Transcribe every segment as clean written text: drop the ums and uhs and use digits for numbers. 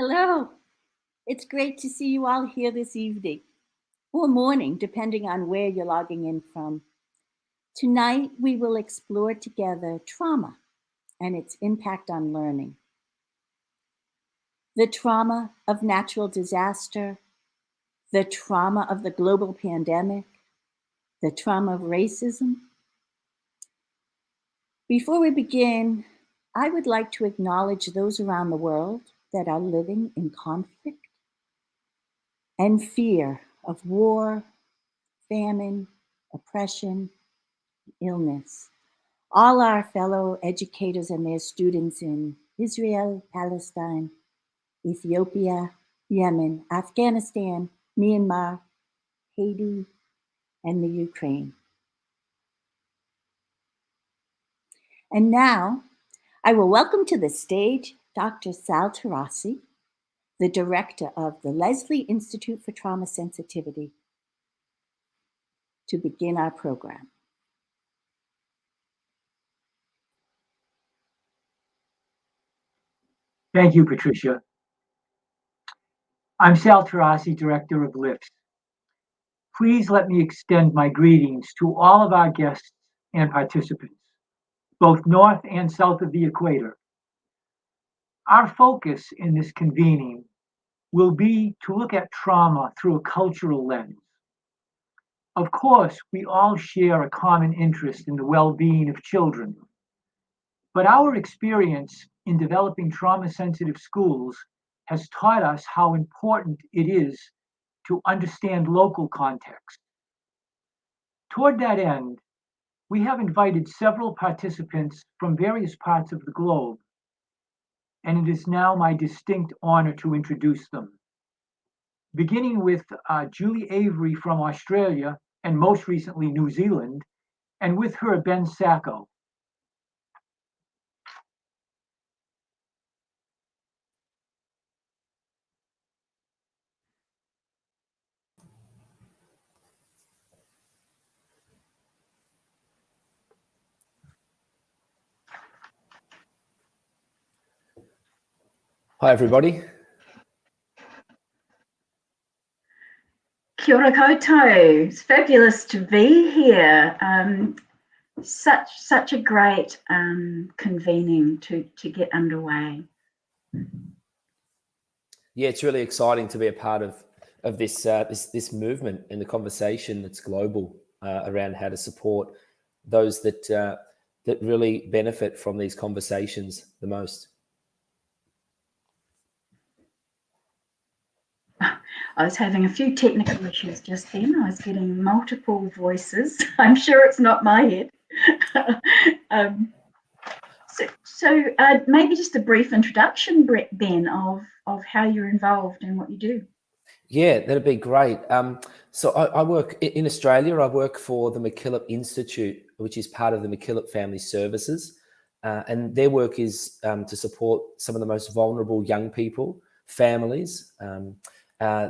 Hello. It's great to see you all here this evening, or morning, depending on where you're logging in from. Tonight, we will explore together trauma and its impact on learning. The trauma of natural disaster, the trauma of the global pandemic, the trauma of racism. Before we begin, I would like to acknowledge those around the world that are living in conflict and fear of war, famine, oppression, illness. All our fellow educators and their students in Israel, Palestine, Ethiopia, Yemen, Afghanistan, Myanmar, Haiti, and the Ukraine. And now, I will welcome to the stage Dr. Sal Tarasi, the director of the Leslie Institute for Trauma Sensitivity, to begin our program. Thank you, Patricia. I'm Sal Tarasi, director of LIfTS. Please let me extend my greetings to all of our guests and participants, both north and south of the equator. Our focus in this convening will be to look at trauma through a cultural lens. Of course, we all share a common interest in the well-being of children, but our experience in developing trauma-sensitive schools has taught us how important it is to understand local context. Toward that end, we have invited several participants from various parts of the globe, and it is now my distinct honor to introduce them. Beginning with Julie Avery from Australia, and most recently New Zealand, and with her Ben Sacco. Hi, everybody. Kia ora koutou. It's fabulous to be here. Such a great convening to get underway. Yeah, it's really exciting to be a part of this this movement and the conversation that's global around how to support those that that really benefit from these conversations the most. I was having a few technical issues just then. I was getting multiple voices. I'm sure it's not my head. So maybe just a brief introduction, Ben, of how you're involved and what you do. Yeah, that'd be great. So I work in Australia. I work for the MacKillop Institute, which is part of the MacKillop Family Services. And their work is to support some of the most vulnerable young people, families.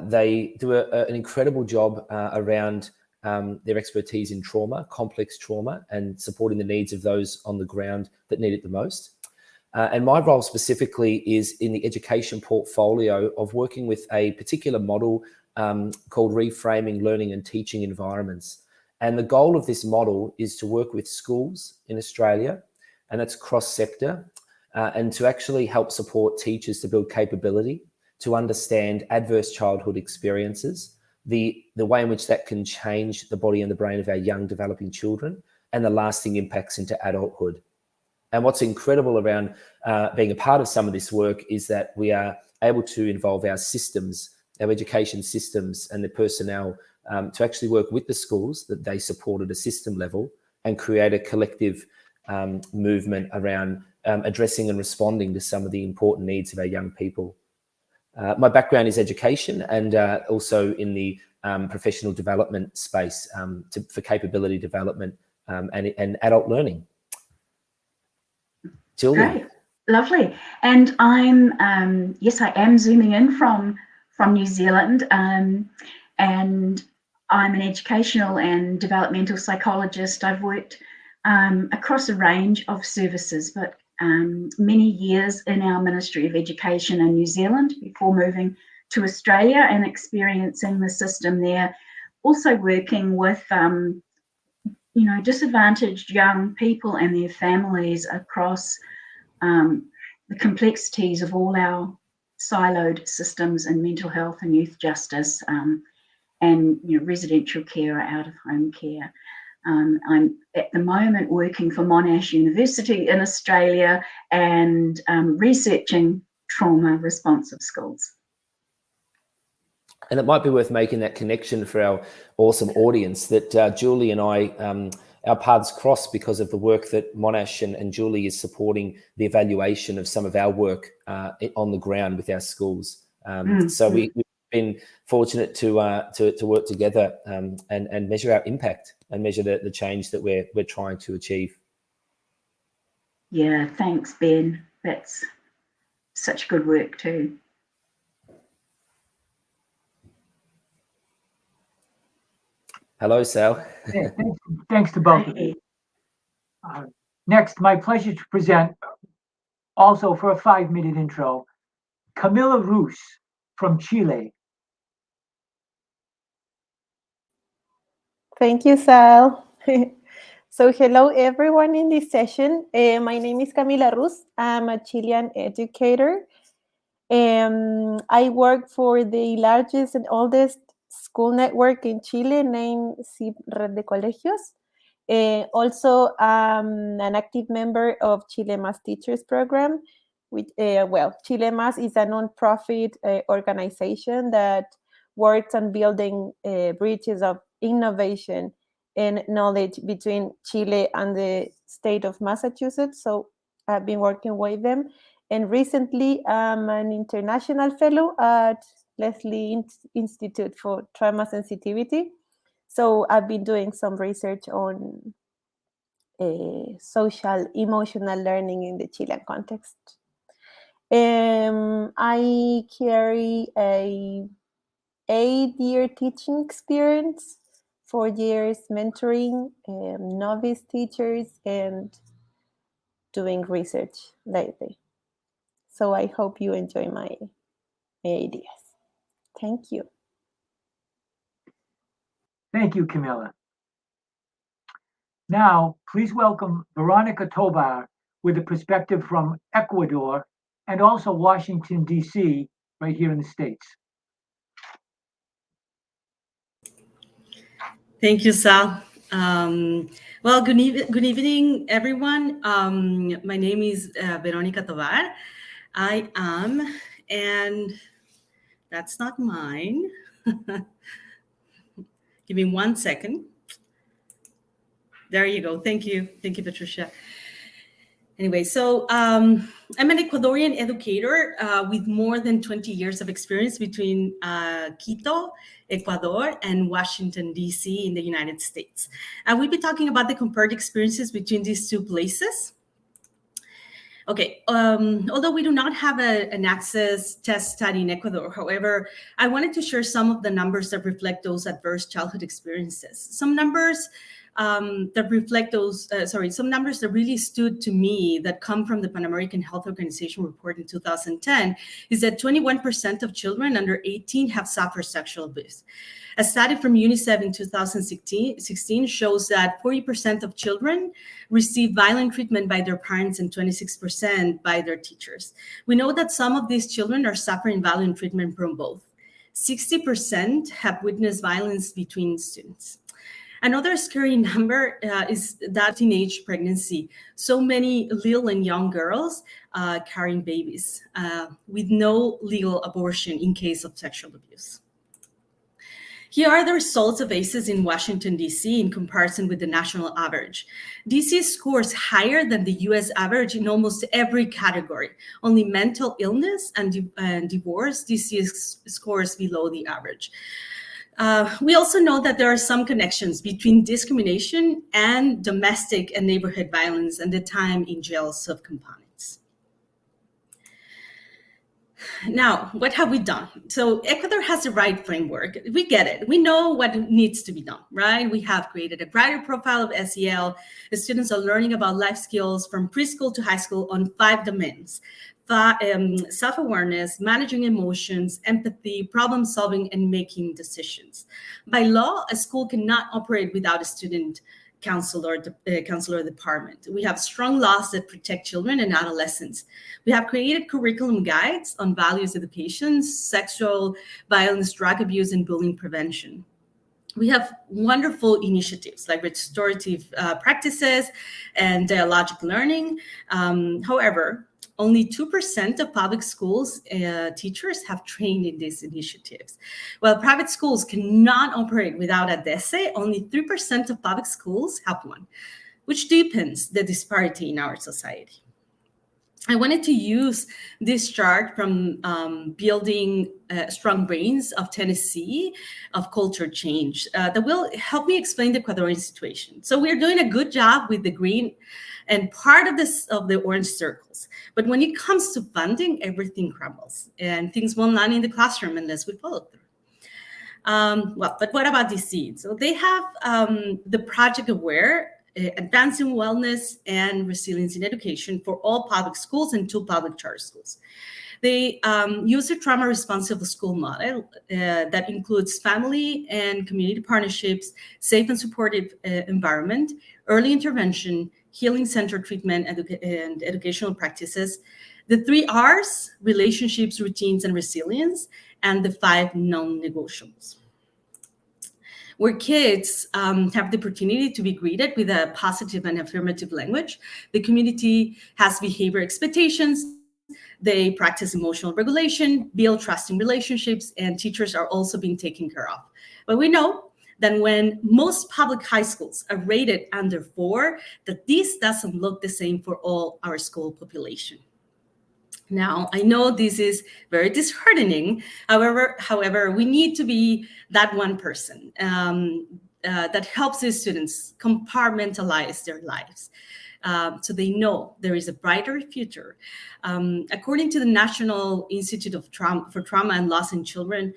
They do an incredible job around their expertise in trauma, complex trauma, and supporting the needs of those on the ground that need it the most. And my role specifically is in the education portfolio of working with a particular model called reframing learning and teaching environments. And the goal of this model is to work with schools in Australia, and that's cross-sector, and to actually help support teachers to build capability, to understand adverse childhood experiences, the way in which that can change the body and the brain of our young developing children, and the lasting impacts into adulthood. And what's incredible around being a part of some of this work is that we are able to involve our systems, our education systems and the personnel to actually work with the schools that they support at a system level and create a collective movement around addressing and responding to some of the important needs of our young people. My background is education and also in the professional development space for capability development and adult learning. Julie. Great, lovely. And I'm, yes, I am zooming in from New Zealand, and I'm an educational and developmental psychologist. I've worked across a range of services, but many years in our Ministry of Education in New Zealand before moving to Australia and experiencing the system there. Also working with disadvantaged young people and their families across the complexities of all our siloed systems in mental health and youth justice, and residential care or out-of-home care. I'm at the moment working for Monash University in Australia and researching trauma-responsive schools. And it might be worth making that connection for our awesome audience that Julie and I, our paths cross because of the work that Monash and Julie is supporting the evaluation of some of our work on the ground with our schools. So we've been fortunate to work together and measure our impact and measure the change that we're trying to achieve. Yeah, thanks, Ben. That's such good work too. Hello, Sal. Thanks to both of you. Next, my pleasure to present, also for a 5-minute intro, Camila Rus from Chile. Thank you, Sal. So hello, everyone in this session. My name is Camila Rus. I'm a Chilean educator. I work for the largest and oldest school network in Chile named CIP Red de Colegios. Also, an active member of Chile Más Teachers Program. Chile Más is a nonprofit organization that works on building bridges of innovation and knowledge between Chile and the state of Massachusetts. So I've been working with them. And recently, I'm an international fellow at Leslie Institute for Trauma Sensitivity. So I've been doing some research on social emotional learning in the Chilean context. I carry a 8-year teaching experience, 4 years mentoring novice teachers and doing research lately. So I hope you enjoy my ideas. Thank you. Thank you, Camila. Now, please welcome Veronica Tobar with a perspective from Ecuador and also Washington, D.C., right here in the States. Thank you, Sal. Well, good evening, everyone. My name is Veronica Tobar. I am, and that's not mine. Give me 1 second. There you go. Thank you. Thank you, Patricia. Anyway, so I'm an Ecuadorian educator with more than 20 years of experience between Quito, Ecuador, and Washington, D.C. in the United States. And we'll be talking about the compared experiences between these two places. Okay, although we do not have an access test study in Ecuador, however, I wanted to share some of the numbers that reflect those adverse childhood experiences. Some numbers that reflect those, some numbers that really stood to me that come from the Pan American Health Organization report in 2010 is that 21% of children under 18 have suffered sexual abuse. A study from UNICEF in 2016 shows that 40% of children receive violent treatment by their parents and 26% by their teachers. We know that some of these children are suffering violent treatment from both. 60% have witnessed violence between students. Another scary number is that teenage pregnancy. So many little and young girls carrying babies with no legal abortion in case of sexual abuse. Here are the results of ACEs in Washington, D.C. in comparison with the national average. D.C. scores higher than the U.S. average in almost every category. Only mental illness and divorce, D.C. scores below the average. We also know that there are some connections between discrimination and domestic and neighborhood violence and the time in jail subcomponents. Now, what have we done? So Ecuador has the right framework. We get it. We know what needs to be done, right? We have created a graduate profile of SEL. The students are learning about life skills from preschool to high school on 5 domains: self-awareness, managing emotions, empathy, problem solving, and making decisions. By law, a school cannot operate without a student counselor department. We have strong laws that protect children and adolescents. We have created curriculum guides on values education, sexual violence, drug abuse, and bullying prevention. We have wonderful initiatives like restorative practices and dialogic learning. However, only 2% of public schools teachers have trained in these initiatives. While private schools cannot operate without a DESE, only 3% of public schools have one, which deepens the disparity in our society. I wanted to use this chart from Building Strong Brains of Tennessee of Culture Change that will help me explain the Ecuadorian situation. So we're doing a good job with the green and part of the orange circles. But when it comes to funding, everything crumbles and things won't land in the classroom unless we follow through. But what about these seeds? So they have the Project Aware, Advancing Wellness and Resilience in Education for all public schools and 2 public charter schools. They use a trauma-responsive school model that includes family and community partnerships, safe and supportive environment, early intervention, healing-centered treatment, and educational practices. The 3 R's: relationships, routines, and resilience, and the 5 non-negotiables. Where kids have the opportunity to be greeted with a positive and affirmative language, the community has behavior expectations, they practice emotional regulation, build trusting relationships, and teachers are also being taken care of. But we know that when most public high schools are rated under 4, that this doesn't look the same for all our school population. Now, I know this is very disheartening. However, we need to be that one person that helps the students compartmentalize their lives so they know there is a brighter future. According to the National Institute for Trauma and Loss in Children,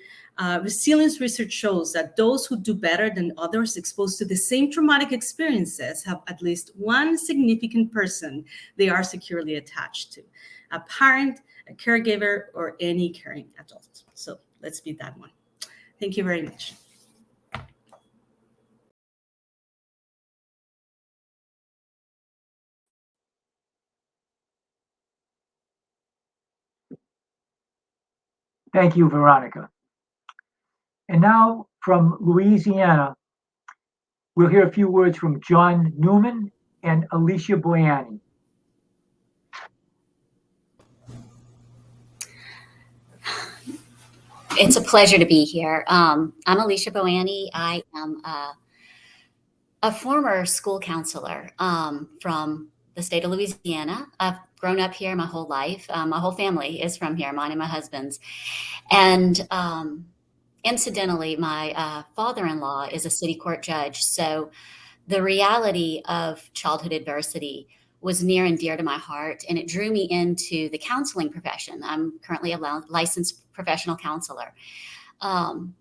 resilience research shows that those who do better than others exposed to the same traumatic experiences have at least one significant person they are securely attached to: a parent, a caregiver, or any caring adult. So let's be that one. Thank you very much. Thank you, Veronica. And now from Louisiana, we'll hear a few words from John Newman and Alicia Boyani. It's a pleasure to be here. I'm Alicia Boyani. I am a former school counselor from the state of Louisiana. I've grown up here my whole life. My whole family is from here, mine and my husband's. And incidentally, my father-in-law is a city court judge. So the reality of childhood adversity was near and dear to my heart, and it drew me into the counseling profession. I'm currently a licensed professional counselor. And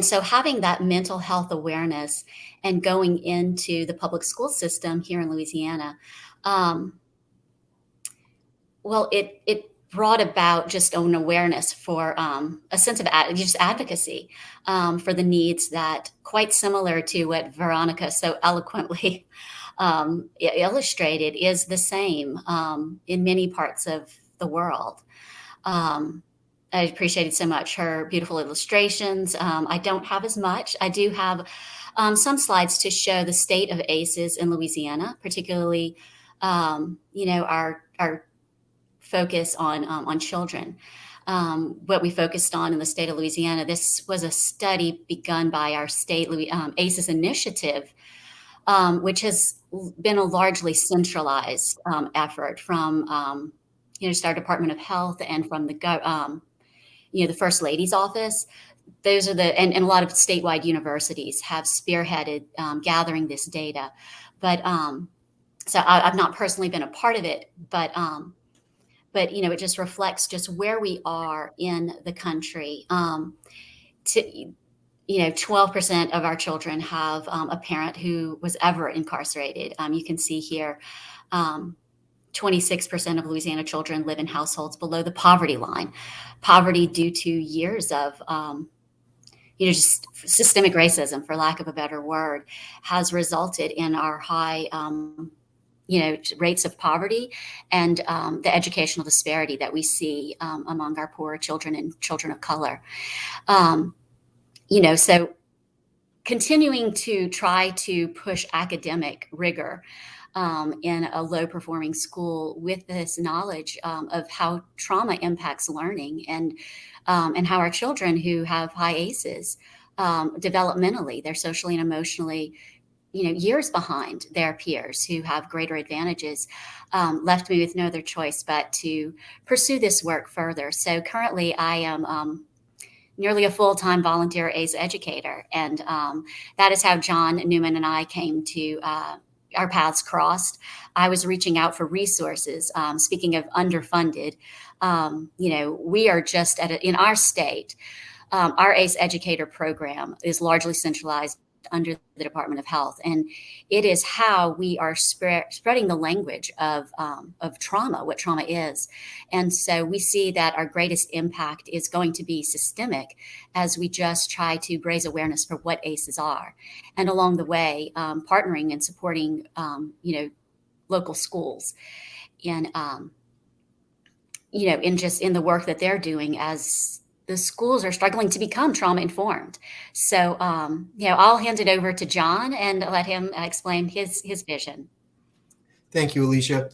so having that mental health awareness and going into the public school system here in Louisiana, it brought about just an awareness for a sense of just advocacy for the needs that, quite similar to what Veronica so eloquently illustrated, is the same in many parts of the world. I appreciated so much her beautiful illustrations. I don't have as much. I do have some slides to show the state of ACEs in Louisiana, particularly, our focus on children. What we focused on in the state of Louisiana, this was a study begun by our state ACEs initiative, which has been a largely centralized effort from our Department of Health and from the First Lady's office. Those are and a lot of statewide universities have spearheaded gathering this data. But so I've not personally been a part of it, but but it just reflects just where we are in the country. 12% of our children have a parent who was ever incarcerated. You can see here, 26% of Louisiana children live in households below the poverty line. Poverty due to years of just systemic racism, for lack of a better word, has resulted in our high rates of poverty and the educational disparity that we see among our poorer children and children of color. So continuing to try to push academic rigor in a low-performing school with this knowledge of how trauma impacts learning and how our children who have high ACEs developmentally, they're socially and emotionally years behind their peers who have greater advantages, left me with no other choice but to pursue this work further. So currently I am nearly a full-time volunteer ACE educator. And that is how John Newman and I came to our paths crossed. I was reaching out for resources. Speaking of underfunded, we are just in our state, our ACE educator program is largely centralized under the Department of Health. And it is how we are spreading the language of trauma, what trauma is. And so we see that our greatest impact is going to be systemic as we just try to raise awareness for what ACEs are. And along the way, partnering and supporting, local schools in the work that they're doing as the schools are struggling to become trauma informed. So, I'll hand it over to John and let him explain his vision. Thank you, Alicia.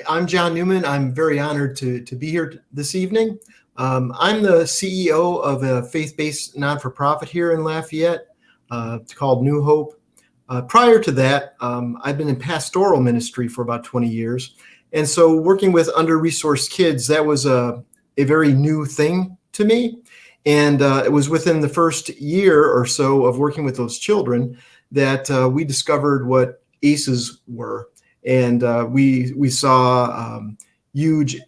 I'm John Newman. I'm very honored to be here this evening. I'm the CEO of a faith-based non-for-profit here in Lafayette. It's called New Hope. Prior to that, I've been in pastoral ministry for about 20 years. And so working with under-resourced kids, that was a very new thing to me. And it was within the first year or so of working with those children that we discovered what ACEs were. And we saw huge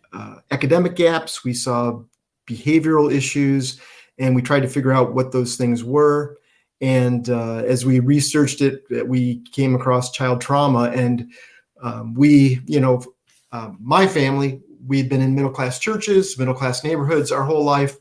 academic gaps. We saw behavioral issues, and we tried to figure out what those things were. And as we researched it, we came across child trauma. And my family, we'd been in middle-class churches, middle-class neighborhoods our whole life.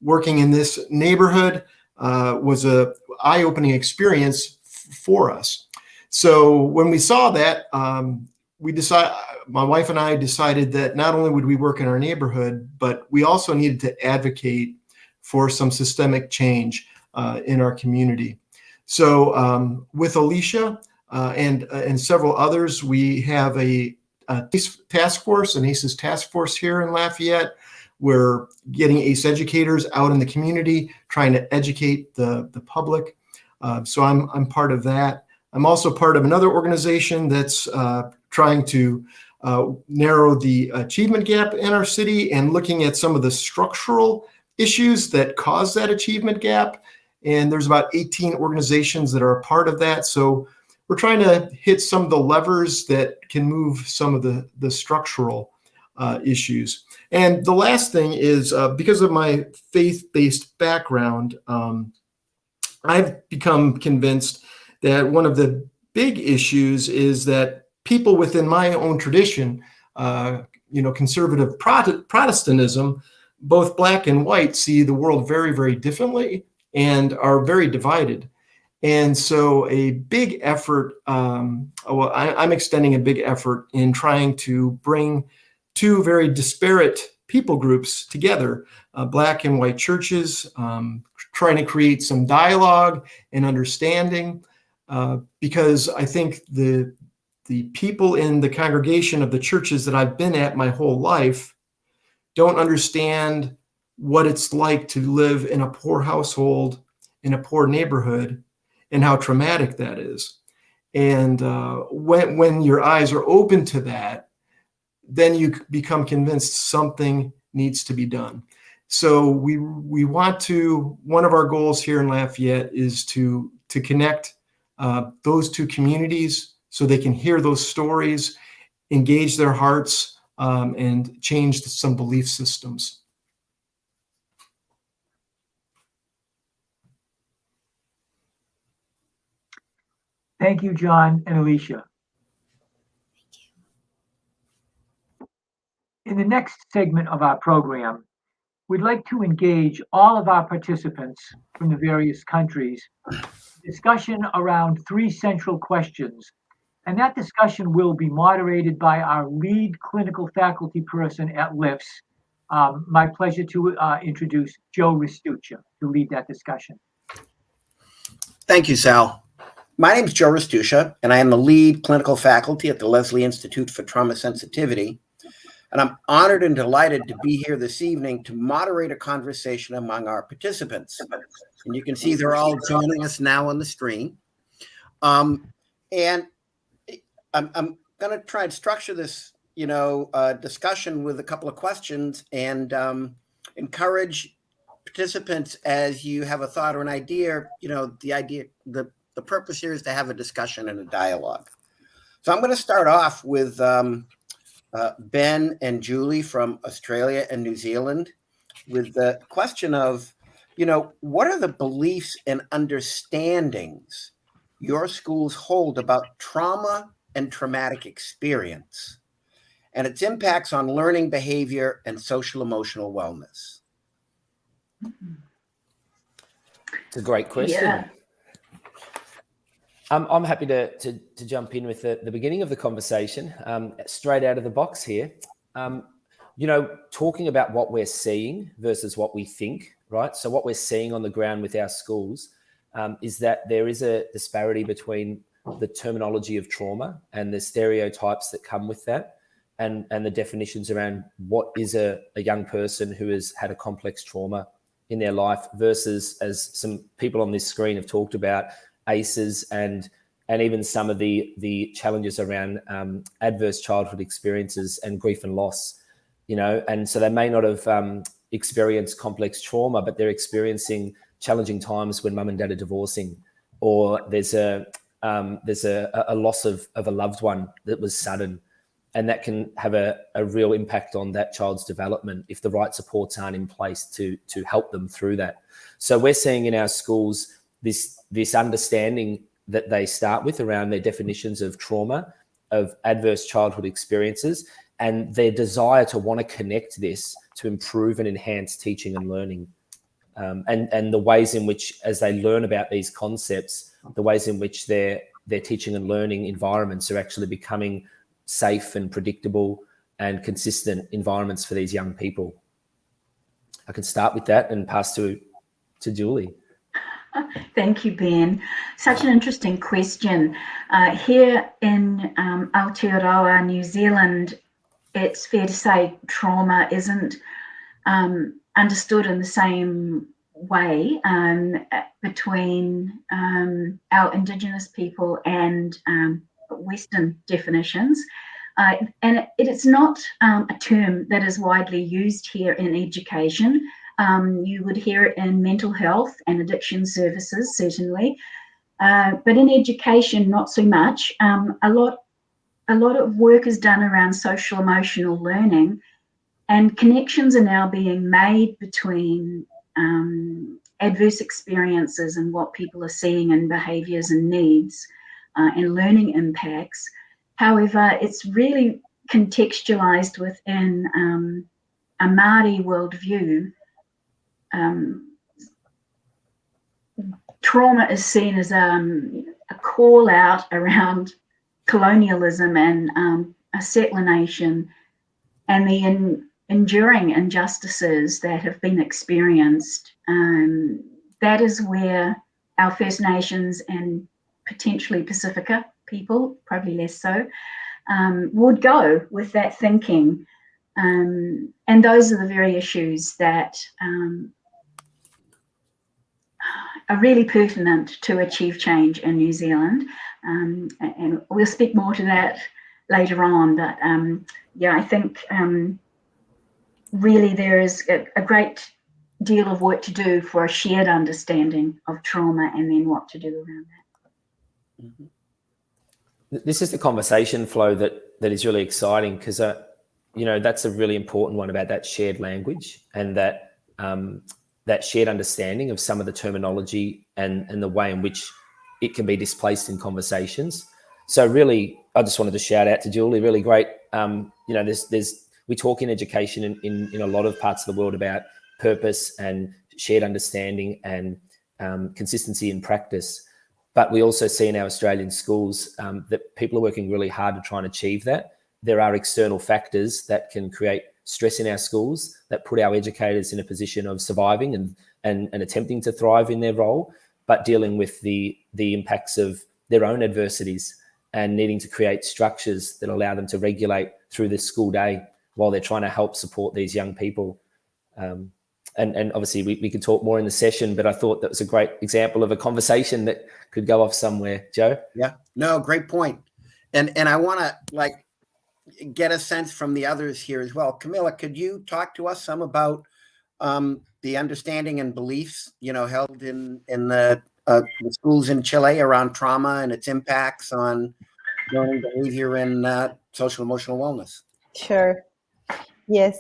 Working in this neighborhood was a eye-opening experience for us. So when we saw that, my wife and I decided that not only would we work in our neighborhood, but we also needed to advocate for some systemic change in our community. So with Alicia and several others, we have a task force, an ACEs task force here in Lafayette. We're getting ACE educators out in the community, trying to educate the public. So I'm part of that. I'm also part of another organization that's trying to narrow the achievement gap in our city and looking at some of the structural issues that cause that achievement gap. And there's about 18 organizations that are a part of that. So we're trying to hit some of the levers that can move some of the structural issues. And the last thing is because of my faith-based background, I've become convinced that one of the big issues is that people within my own tradition, conservative Protestantism, both black and white, see the world very, very differently and are very divided. And so a big effort, I'm extending a big effort in trying to bring two very disparate people groups together, black and white churches, trying to create some dialogue and understanding, because I think the people in the congregation of the churches that I've been at my whole life don't understand what it's like to live in a poor household, in a poor neighborhood, and how traumatic that is. And when your eyes are open to that, then you become convinced something needs to be done. So we want to, one of our goals here in Lafayette is to connect those two communities so they can hear those stories, engage their hearts, and change some belief systems. Thank you, John and Alicia. In the next segment of our program, we'd like to engage all of our participants from the various countries in discussion around 3 central questions. And that discussion will be moderated by our lead clinical faculty person at LIfTS. My pleasure to introduce Joe Restuccia to lead that discussion. Thank you, Sal. My name is Joe Restuccia, and I am the lead clinical faculty at the Leslie Institute for Trauma Sensitivity. And I'm honored and delighted to be here this evening to moderate a conversation among our participants. And you can see they're all joining us now on the stream. And I'm going to try and structure this, discussion with a couple of questions and encourage participants as you have a thought or an idea. The purpose here is to have a discussion and a dialogue. So I'm going to start off with Ben and Julie from Australia and New Zealand with the question of, what are the beliefs and understandings your schools hold about trauma and traumatic experience and its impacts on learning behavior and social emotional wellness? It's a great question. Yeah. I'm happy to jump in with the beginning of the conversation, straight out of the box here. Talking about what we're seeing versus what we think, right? So what we're seeing on the ground with our schools is that there is a disparity between the terminology of trauma and the stereotypes that come with that, and the definitions around what is a young person who has had a complex trauma in their life versus, as some people on this screen have talked about, ACEs and even some of the challenges around adverse childhood experiences and grief and loss, and so they may not have experienced complex trauma, but they're experiencing challenging times when mum and dad are divorcing, or there's a loss of a loved one that was sudden, and that can have a real impact on that child's development if the right supports aren't in place to help them through that. So we're seeing in our schools this understanding that they start with around their definitions of trauma, of adverse childhood experiences, and their desire to want to connect this to improve and enhance teaching and learning. And the ways in which, as they learn about these concepts, the ways in which their teaching and learning environments are actually becoming safe and predictable and consistent environments for these young people. I can start with that and pass to Julie. Thank you, Ben. Such an interesting question. Here in Aotearoa, New Zealand, it's fair to say trauma isn't understood in the same way between our Indigenous people and Western definitions. And it's not a term that is widely used here in education. You would hear it in mental health and addiction services, certainly, but in education, not so much. A lot of work is done around social emotional learning, and connections are now being made between adverse experiences and what people are seeing in behaviours and needs and learning impacts. However, it's really contextualised within a Māori worldview. Trauma is seen as a call out around colonialism and a settler nation and the enduring injustices that have been experienced. That is where our First Nations and potentially Pacifica people, probably less so, would go with that thinking. And those are the very issues that are really pertinent to achieve change in New Zealand. And we'll speak more to that later on. But yeah, I think really there is a great deal of work to do for a shared understanding of trauma and then what to do around that. Mm-hmm. This is the conversation flow that is really exciting because, that's a really important one about that shared language and that that shared understanding of some of the terminology and the way in which it can be displaced in conversations. So really, I just wanted to shout out to Julie. Really great. We talk in education in a lot of parts of the world about purpose and shared understanding and consistency in practice. But we also see in our Australian schools that people are working really hard to try and achieve that. There are external factors that can create stress in our schools that put our educators in a position of surviving and attempting to thrive in their role, but dealing with the impacts of their own adversities and needing to create structures that allow them to regulate through the school day while they're trying to help support these young people. And obviously we could talk more in the session, but I thought that was a great example of a conversation that could go off somewhere. Joe? Yeah, no, great point. And I want to get a sense from the others here as well. Camilla, could you talk to us some about the understanding and beliefs, held in the schools in Chile around trauma and its impacts on learning behavior and social emotional wellness? Sure. Yes.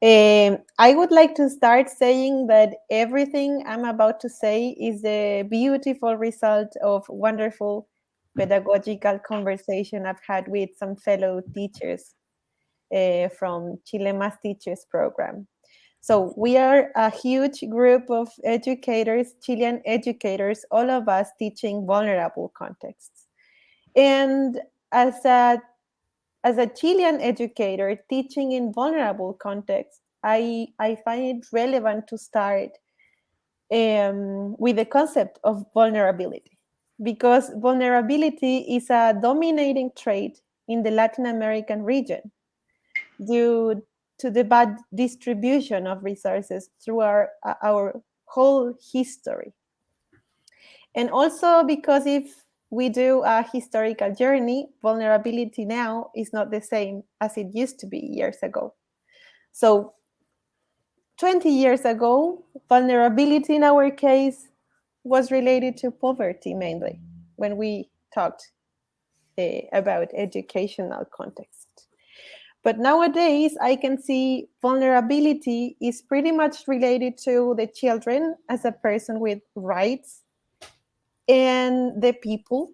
I would like to start saying that everything I'm about to say is the beautiful result of wonderful pedagogical conversation I've had with some fellow teachers from Chile Mass Teachers program. So we are a huge group of educators, Chilean educators, all of us teaching vulnerable contexts. And as a Chilean educator teaching in vulnerable contexts, I find it relevant to start with the concept of vulnerability, because vulnerability is a dominating trait in the Latin American region due to the bad distribution of resources through our whole history. And also because if we do a historical journey, vulnerability now is not the same as it used to be years ago. So 20 years ago, vulnerability in our case was related to poverty mainly when we talked about educational context. But nowadays, I can see vulnerability is pretty much related to the children as a person with rights and the people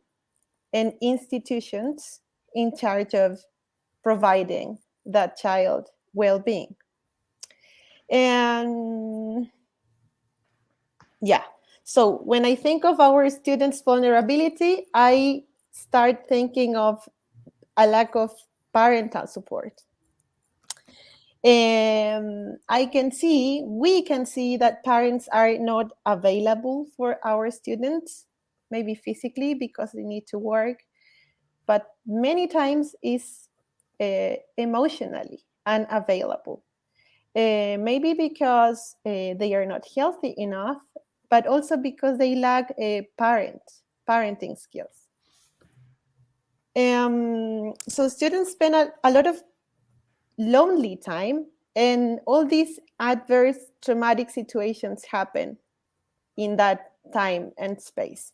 and institutions in charge of providing that child well-being. And yeah, so when I think of our students' vulnerability, I start thinking of a lack of parental support. And we can see that parents are not available for our students, maybe physically because they need to work, but many times is emotionally unavailable. Maybe because they are not healthy enough, but also because they lack parenting skills. So students spend a lot of lonely time, and all these adverse traumatic situations happen in that time and space.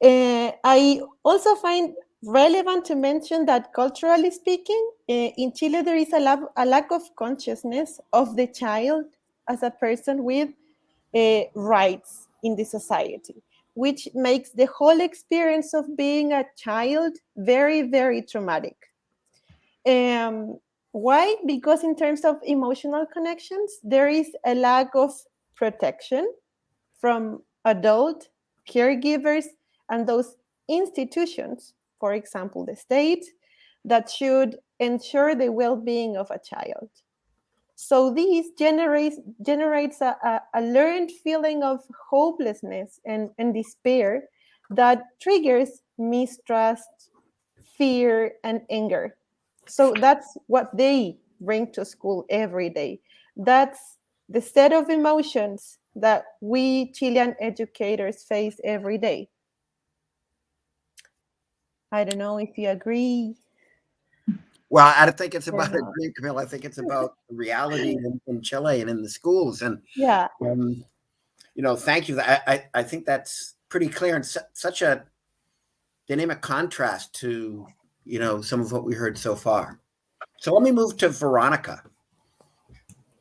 I also find relevant to mention that culturally speaking, in Chile, there is a lack of consciousness of the child as a person with rights in the society, which makes the whole experience of being a child very, very traumatic. Why? Because in terms of emotional connections, there is a lack of protection from adult caregivers and those institutions, for example, the state, that should ensure the well-being of a child. So this generates a learned feeling of hopelessness and despair that triggers mistrust, fear, and anger. So that's what they bring to school every day. That's the set of emotions that we Chilean educators face every day. I don't know if you agree. Well, I don't think it's about agreeing, Camille. I think it's about reality in Chile and in the schools. And yeah, thank you. I think that's pretty clear and such a dynamic contrast to some of what we heard so far. So let me move to Veronica.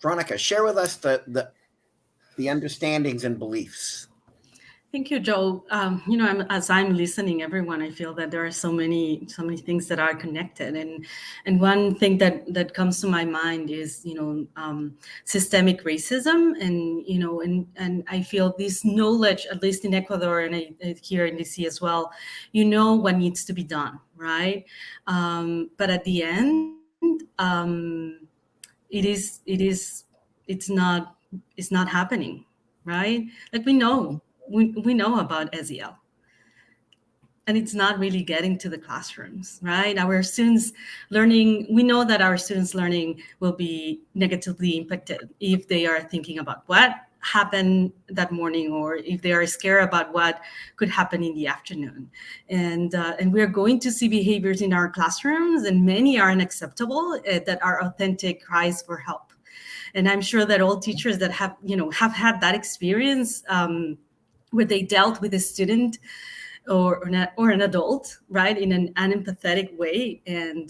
Veronica, share with us the understandings and beliefs. Thank you, Joe. As I'm listening, everyone, I feel that there are so many things that are connected, and one thing that comes to my mind is systemic racism, and I feel this knowledge, at least in Ecuador and here in DC as well, what needs to be done, right? But at the end, it's not happening, right? Like we know about SEL, and it's not really getting to the classrooms, right? Our students learning, we know that our students learning will be negatively impacted if they are thinking about what happened that morning, or if they are scared about what could happen in the afternoon. And we're going to see behaviors in our classrooms, and many are unacceptable, that are authentic cries for help. And I'm sure that all teachers that have had that experience, where they dealt with a student or an adult, right, in an unempathetic way, and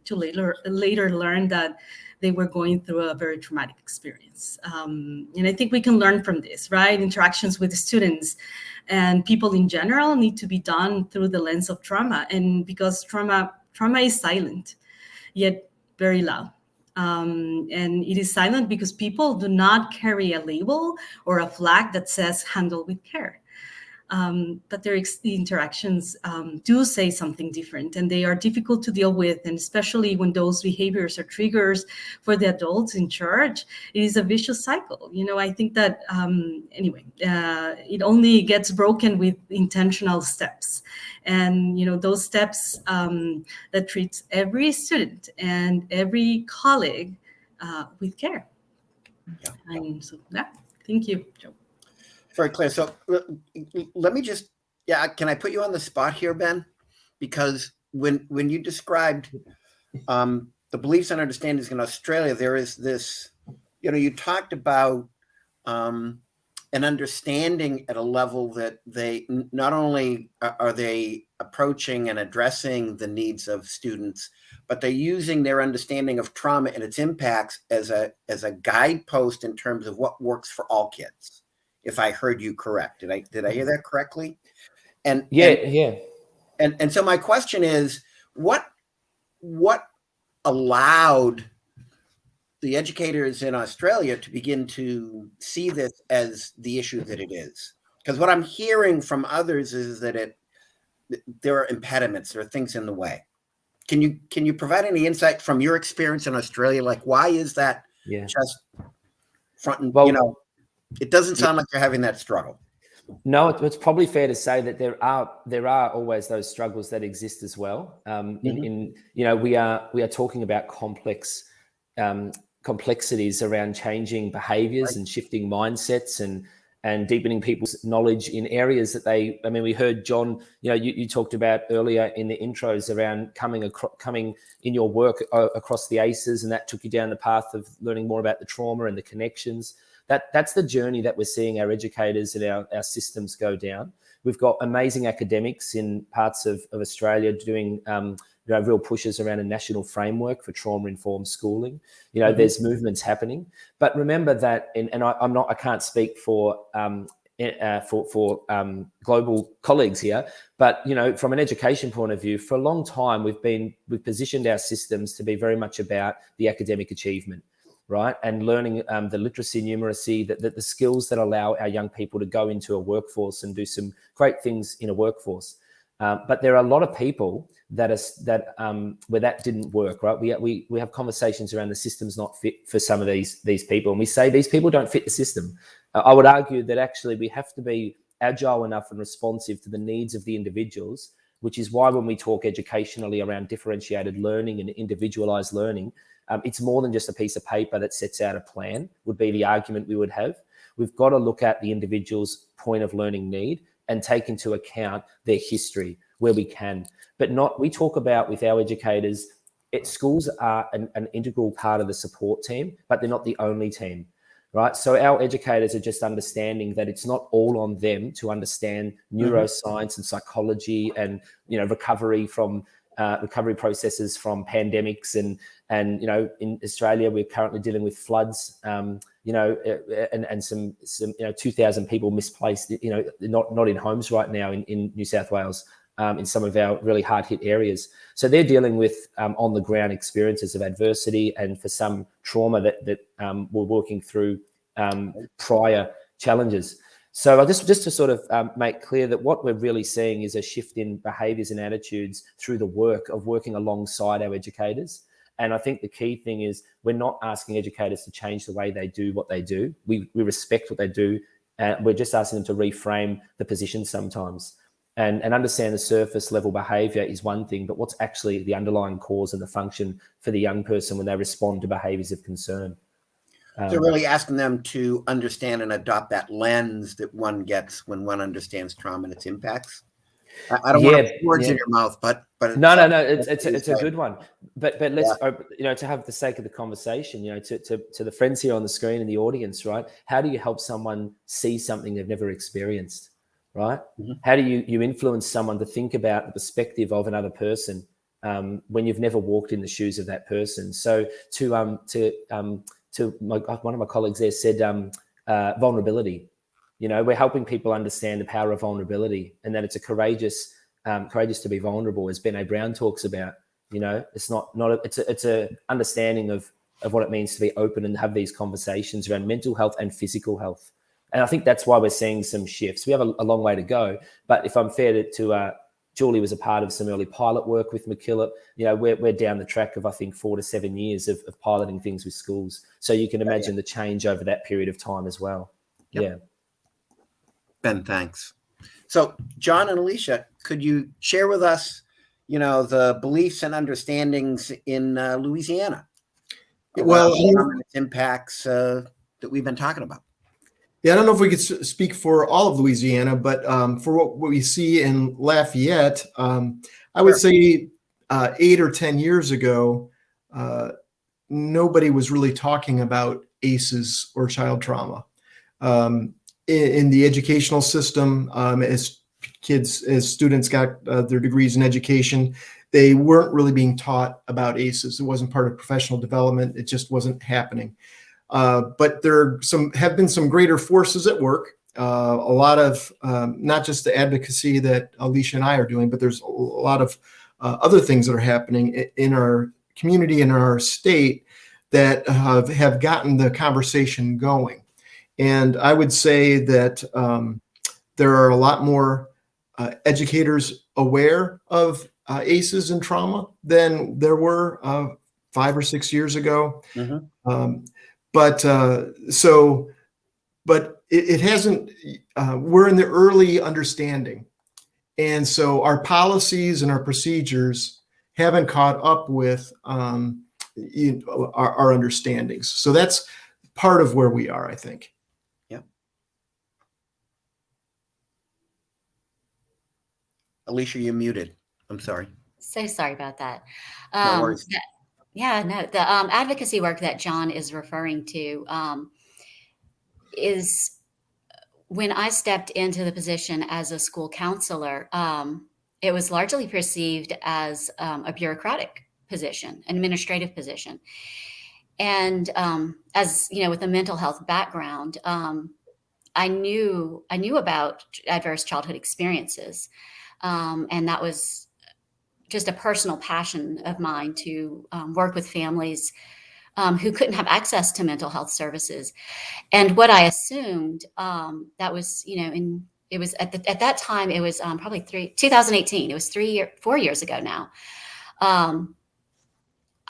to later learn that they were going through a very traumatic experience. And I think we can learn from this, right? Interactions with the students and people in general need to be done through the lens of trauma, and because trauma is silent, yet very loud. And it is silent because people do not carry a label or a flag that says handle with care. But the interactions do say something different, and they are difficult to deal with. And especially when those behaviors are triggers for the adults in charge, it is a vicious cycle. I think that it only gets broken with intentional steps. And, those steps that treats every student and every colleague with care. Yeah. And so, thank you, Joe. Very clear. So let me just, can I put you on the spot here, Ben? Because when you described the beliefs and understandings in Australia, there is this, you talked about an understanding at a level that they not only are they approaching and addressing the needs of students, but they're using their understanding of trauma and its impacts as a guidepost in terms of what works for all kids. If I heard you correct, did I hear that correctly? And so my question is, what allowed the educators in Australia to begin to see this as the issue that it is? Because what I'm hearing from others is that there are impediments, there are things in the way. Can you provide any insight from your experience in Australia? Like, why is that just front and, it doesn't sound like you're having that struggle. No, it's probably fair to say that there are always those struggles that exist as well. We are talking about complexities around changing behaviors and shifting mindsets and deepening people's knowledge in areas that we heard John, you talked about earlier in the intros around coming in your work across the ACEs, and that took you down the path of learning more about the trauma and the connections. That's the journey that we're seeing our educators and our systems go down. We've got amazing academics in parts of Australia doing real pushes around a national framework for trauma-informed schooling. There's movements happening. But remember that, and I can't speak for global colleagues here, but from an education point of view, for a long time we've positioned our systems to be very much about the academic achievement. Right, and learning the literacy, numeracy, the skills that allow our young people to go into a workforce and do some great things in a workforce. But there are a lot of people where that didn't work. Right, we have conversations around the system's not fit for some of these people, and we say these people don't fit the system. I would argue that actually we have to be agile enough and responsive to the needs of the individuals, which is why when we talk educationally around differentiated learning and individualized learning, it's more than just a piece of paper that sets out a plan, would be the argument we would have. We've got to look at the individual's point of learning need and take into account their history where we can. But we talk about with our educators, schools are an integral part of the support team, but they're not the only team, right? So our educators are just understanding that it's not all on them to understand neuroscience and psychology and, recovery from recovery processes from pandemics, and you know, in Australia we're currently dealing with floods, you know, and some 2,000 people misplaced, you know, not in homes right now in New South Wales, in some of our really hard hit areas. So they're dealing with on the ground experiences of adversity, and for some trauma that we're working through prior challenges. So I just to sort of make clear that what we're really seeing is a shift in behaviours and attitudes through the work of working alongside our educators. And I think the key thing is we're not asking educators to change the way they do what they do. We respect what they do. We're just asking them to reframe the position sometimes, and understand the surface level behaviour is one thing, but what's actually the underlying cause and the function for the young person when they respond to behaviours of concern. So really asking them to understand and adopt that lens that one gets when one understands trauma and its impacts. I don't want to put words in your mouth, but no, it's a good one. But let's, you know, to have the sake of the conversation, you know, to the friends here on the screen and the audience, right? How do you help someone see something they've never experienced, right? Mm-hmm. How do you influence someone to think about the perspective of another person when you've never walked in the shoes of that person? So one of my colleagues there said vulnerability. You know, we're helping people understand the power of vulnerability, and that it's a courageous to be vulnerable, as Brené Brown talks about. You know, it's it's a understanding of what it means to be open and have these conversations around mental health and physical health. And I think that's why we're seeing some shifts. We have a long way to go, but if I'm fair to Julie was a part of some early pilot work with MacKillop. You know, we're down the track of, I think, 4 to 7 years of piloting things with schools. So you can imagine the change over that period of time as well. Yep. Yeah. Ben, thanks. So John and Alicia, could you share with us, you know, the beliefs and understandings in Louisiana? Well, and its impacts that we've been talking about. Yeah, I don't know if we could speak for all of Louisiana, but for what we see in Lafayette, I would say 8 or 10 years ago, nobody was really talking about ACEs or child trauma. In the educational system, as students got their degrees in education, they weren't really being taught about ACEs. It wasn't part of professional development. It just wasn't happening. But there have been some greater forces at work. A lot of not just the advocacy that Alicia and I are doing, but there's a lot of other things that are happening in our community and in our state that have gotten the conversation going. And I would say that there are a lot more educators aware of ACEs and trauma than there were 5 or 6 years ago. Mm-hmm. But it hasn't, we're in the early understanding. And so our policies and our procedures haven't caught up with our understandings. So that's part of where we are, I think. Yeah. Alicia, you're muted. I'm sorry. So sorry about that. No worries. The advocacy work that John is referring to is when I stepped into the position as a school counselor, it was largely perceived as a bureaucratic position, an administrative position. And as you know, with a mental health background, I knew about adverse childhood experiences, and that was just a personal passion of mine to work with families who couldn't have access to mental health services. And what I assumed that was, you know, it was at that time, it was probably 2018. It was 4 years ago now.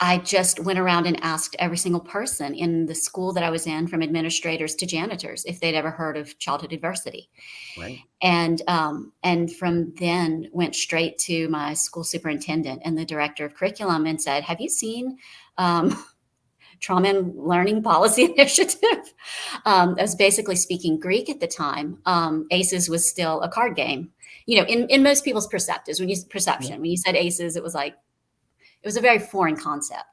I just went around and asked every single person in the school that I was in, from administrators to janitors, if they'd ever heard of childhood adversity. Right. And from then went straight to my school superintendent and the director of curriculum and said, have you seen Trauma and Learning Policy Initiative? I was basically speaking Greek at the time. ACEs was still a card game, you know, in most people's perception. When you said ACEs, it was a very foreign concept.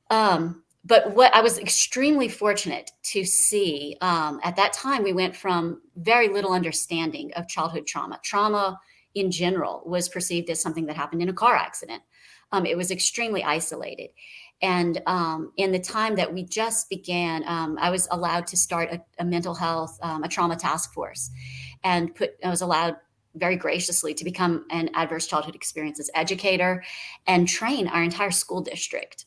But what I was extremely fortunate to see at that time, we went from very little understanding of childhood trauma. Trauma in general was perceived as something that happened in a car accident. It was extremely isolated. And in the time that we just began, I was allowed to start a mental health, a trauma task force, and I was allowed very graciously to become an adverse childhood experiences educator and train our entire school district.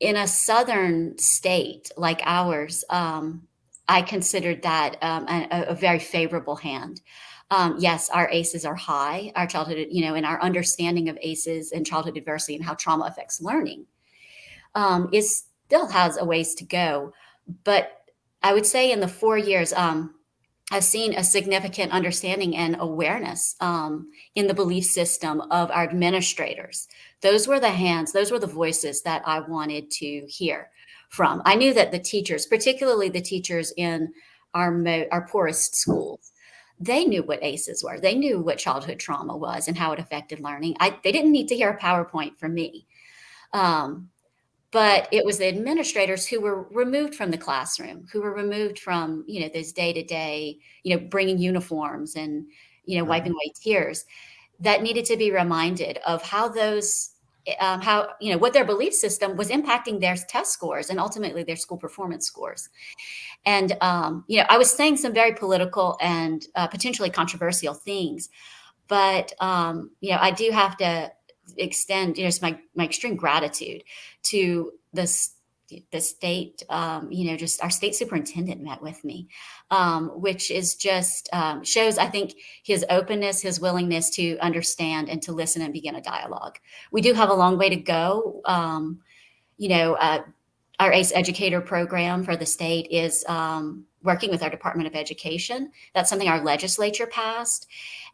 In a southern state like ours, I considered that a very favorable hand. Yes, our ACEs are high, our childhood, and our understanding of ACEs and childhood adversity and how trauma affects learning is still has a ways to go. But I would say in the 4 years, I've seen a significant understanding and awareness in the belief system of our administrators. Those were the hands, those were the voices that I wanted to hear from. I knew that the teachers, particularly the teachers in our poorest schools, they knew what ACEs were. They knew what childhood trauma was and how it affected learning. They didn't need to hear a PowerPoint from me. But it was the administrators who were removed from the classroom, who were removed from, those day-to-day, bringing uniforms and, wiping away tears, that needed to be reminded of how what their belief system was impacting their test scores and ultimately their school performance scores. And, I was saying some very political and potentially controversial things, but, I do have to extend, just my extreme gratitude to the state, just our state superintendent met with me, which is just shows, I think, his openness, his willingness to understand and to listen and begin a dialogue. We do have a long way to go. Our ACE educator program for the state is working with our Department of Education. That's something our legislature passed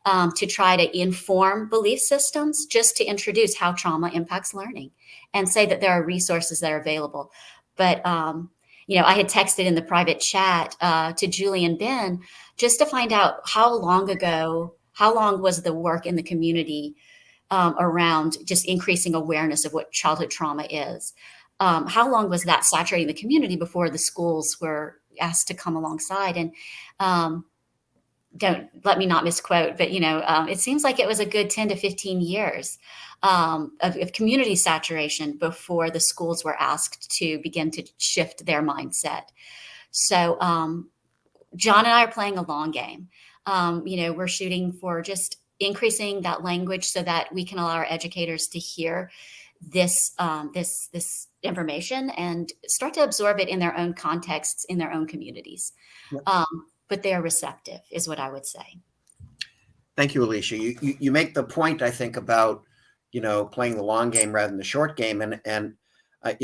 to try to inform belief systems, just to introduce how trauma impacts learning and say that there are resources that are available. But, I had texted in the private chat to Julie and Ben just to find out how long was the work in the community around just increasing awareness of what childhood trauma is. How long was that saturating the community before the schools were asked to come alongside? And don't let me not misquote, but it seems like it was a good 10 to 15 years of community saturation before the schools were asked to begin to shift their mindset. So John and I are playing a long game. We're shooting for just increasing that language so that we can allow our educators to hear this information and start to absorb it in their own contexts, in their own communities. Yep. But they are receptive, is what I would say. Thank you, Alicia. You make the point, I think, about playing the long game rather than the short game, and I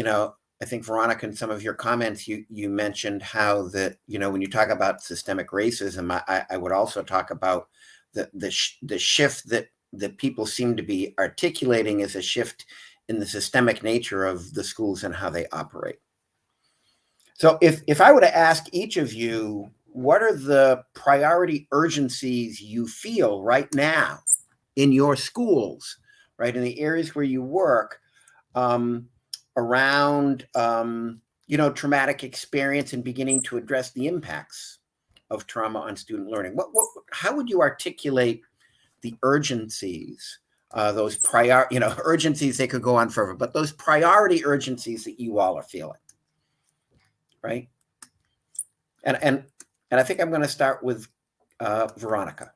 think, Veronica, in some of your comments, you mentioned how that when you talk about systemic racism, I would also talk about the shift that people seem to be articulating as a shift in the systemic nature of the schools and how they operate. So if I were to ask each of you, what are the priority urgencies you feel right now in your schools, right, in the areas where you work, around, traumatic experience and beginning to address the impacts of trauma on student learning? How would you articulate the urgencies, those urgencies? They could go on forever, but those priority urgencies that you all are feeling, right? And I think I'm going to start with Veronica.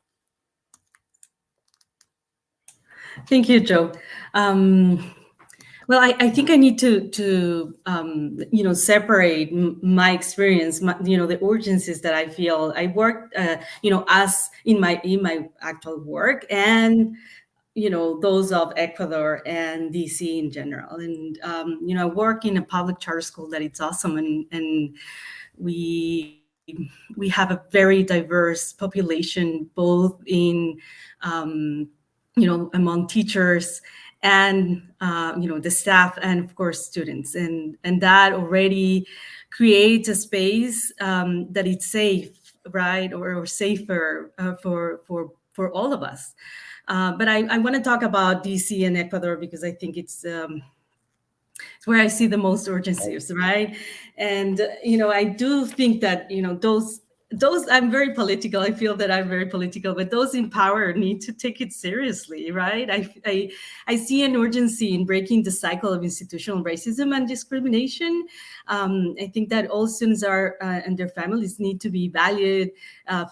Thank you, Joe. Well, I think I need to separate my experience, the urgencies that I feel. I worked, as in my actual work, and those of Ecuador and DC in general. And I work in a public charter school that it's awesome, and we have a very diverse population, both in among teachers and the staff, and of course students, and that already creates a space that it's safe, right, or safer for all of us. But I want to talk about DC and Ecuador because I think it's where I see the most urgencies, right? And I do think that those, I'm very political. I feel that I'm very political, but those in power need to take it seriously, right? I see an urgency in breaking the cycle of institutional racism and discrimination. I think that all students and their families need to be valued,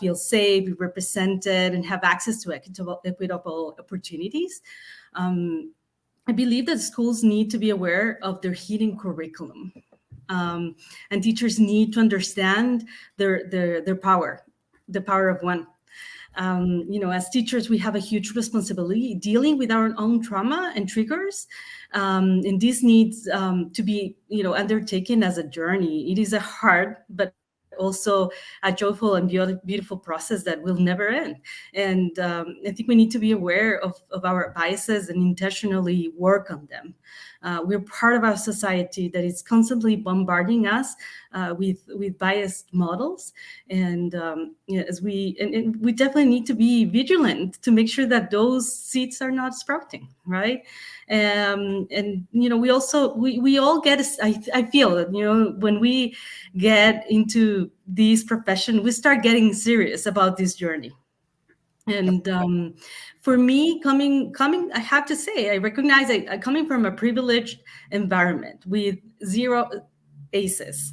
feel safe, be represented, and have access to equitable opportunities. I believe that schools need to be aware of their hidden curriculum. And teachers need to understand their power, the power of one. As teachers, we have a huge responsibility dealing with our own trauma and triggers. And this needs to be, undertaken as a journey. It is a hard, but also a joyful and beautiful process that will never end. And I think we need to be aware of our biases and intentionally work on them. We're part of our society that is constantly bombarding us with biased models, and we definitely need to be vigilant to make sure that those seeds are not sprouting, right? We also we all get. I feel that when we get into this profession, we start getting serious about this journey. And for me, coming, I have to say, I recognize I coming from a privileged environment with zero ACEs.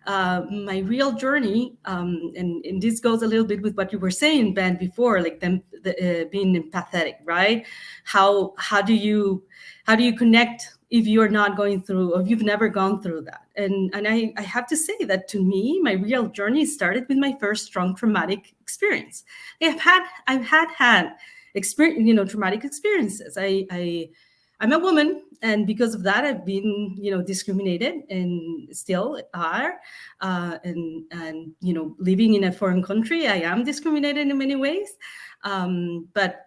My real journey, and this goes a little bit with what you were saying, Ben, before, like being empathetic, right? How do you connect if you're not going through, or if you've never gone through that? And I have to say that to me, my real journey started with my first strong traumatic experience. I've had experience, traumatic experiences. I'm a woman, and because of that, I've been, discriminated, and still are. And living in a foreign country, I am discriminated in many ways. But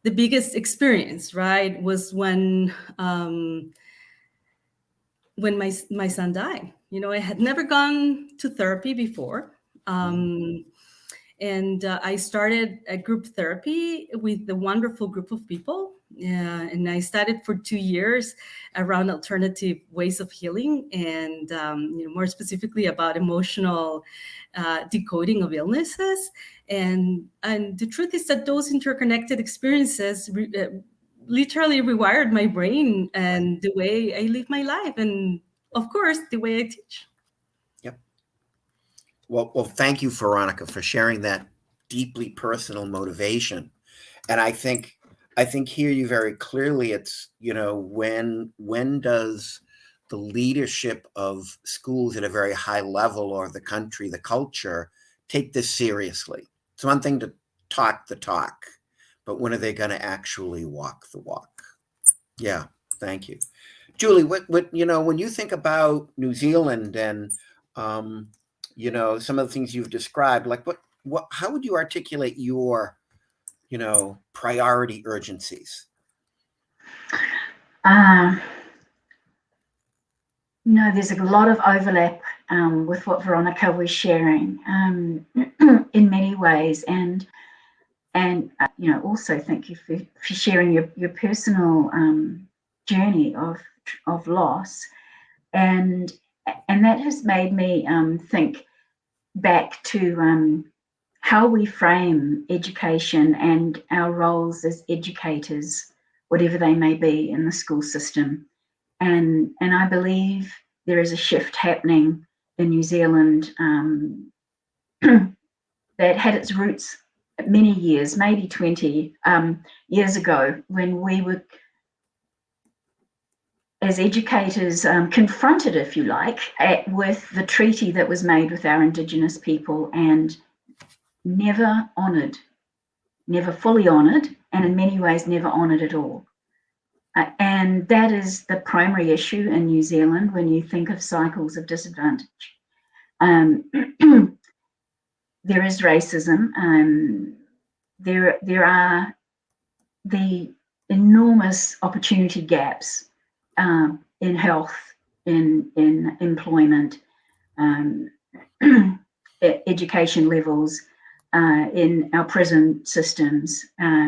the biggest experience, right, was when my son died. I had never gone to therapy before. And I started a group therapy with a wonderful group of people. And I studied for 2 years around alternative ways of healing, and more specifically about emotional decoding of illnesses. And the truth is that those interconnected experiences literally rewired my brain and the way I live my life, and of course, the way I teach. Well, thank you, Veronica, for sharing that deeply personal motivation. And I think hear you very clearly. It's, when does the leadership of schools at a very high level, or the country, the culture, take this seriously? It's one thing to talk the talk, but when are they going to actually walk the walk? Yeah, thank you. Julie, what when you think about New Zealand and some of the things you've described, like how would you articulate your, priority urgencies? There's a lot of overlap with what Veronica was sharing in many ways, and also thank you for sharing your personal journey of loss, and that has made me think back to how we frame education and our roles as educators, whatever they may be in the school system. And I believe there is a shift happening in New Zealand that had its roots many years, maybe 20 years ago, when we were, as educators, confronted, if you like, with the treaty that was made with our Indigenous people and never honoured, never fully honoured, and in many ways never honoured at all. And that is the primary issue in New Zealand when you think of cycles of disadvantage. There is racism. There are the enormous opportunity gaps in health, in employment, education levels, in our prison systems,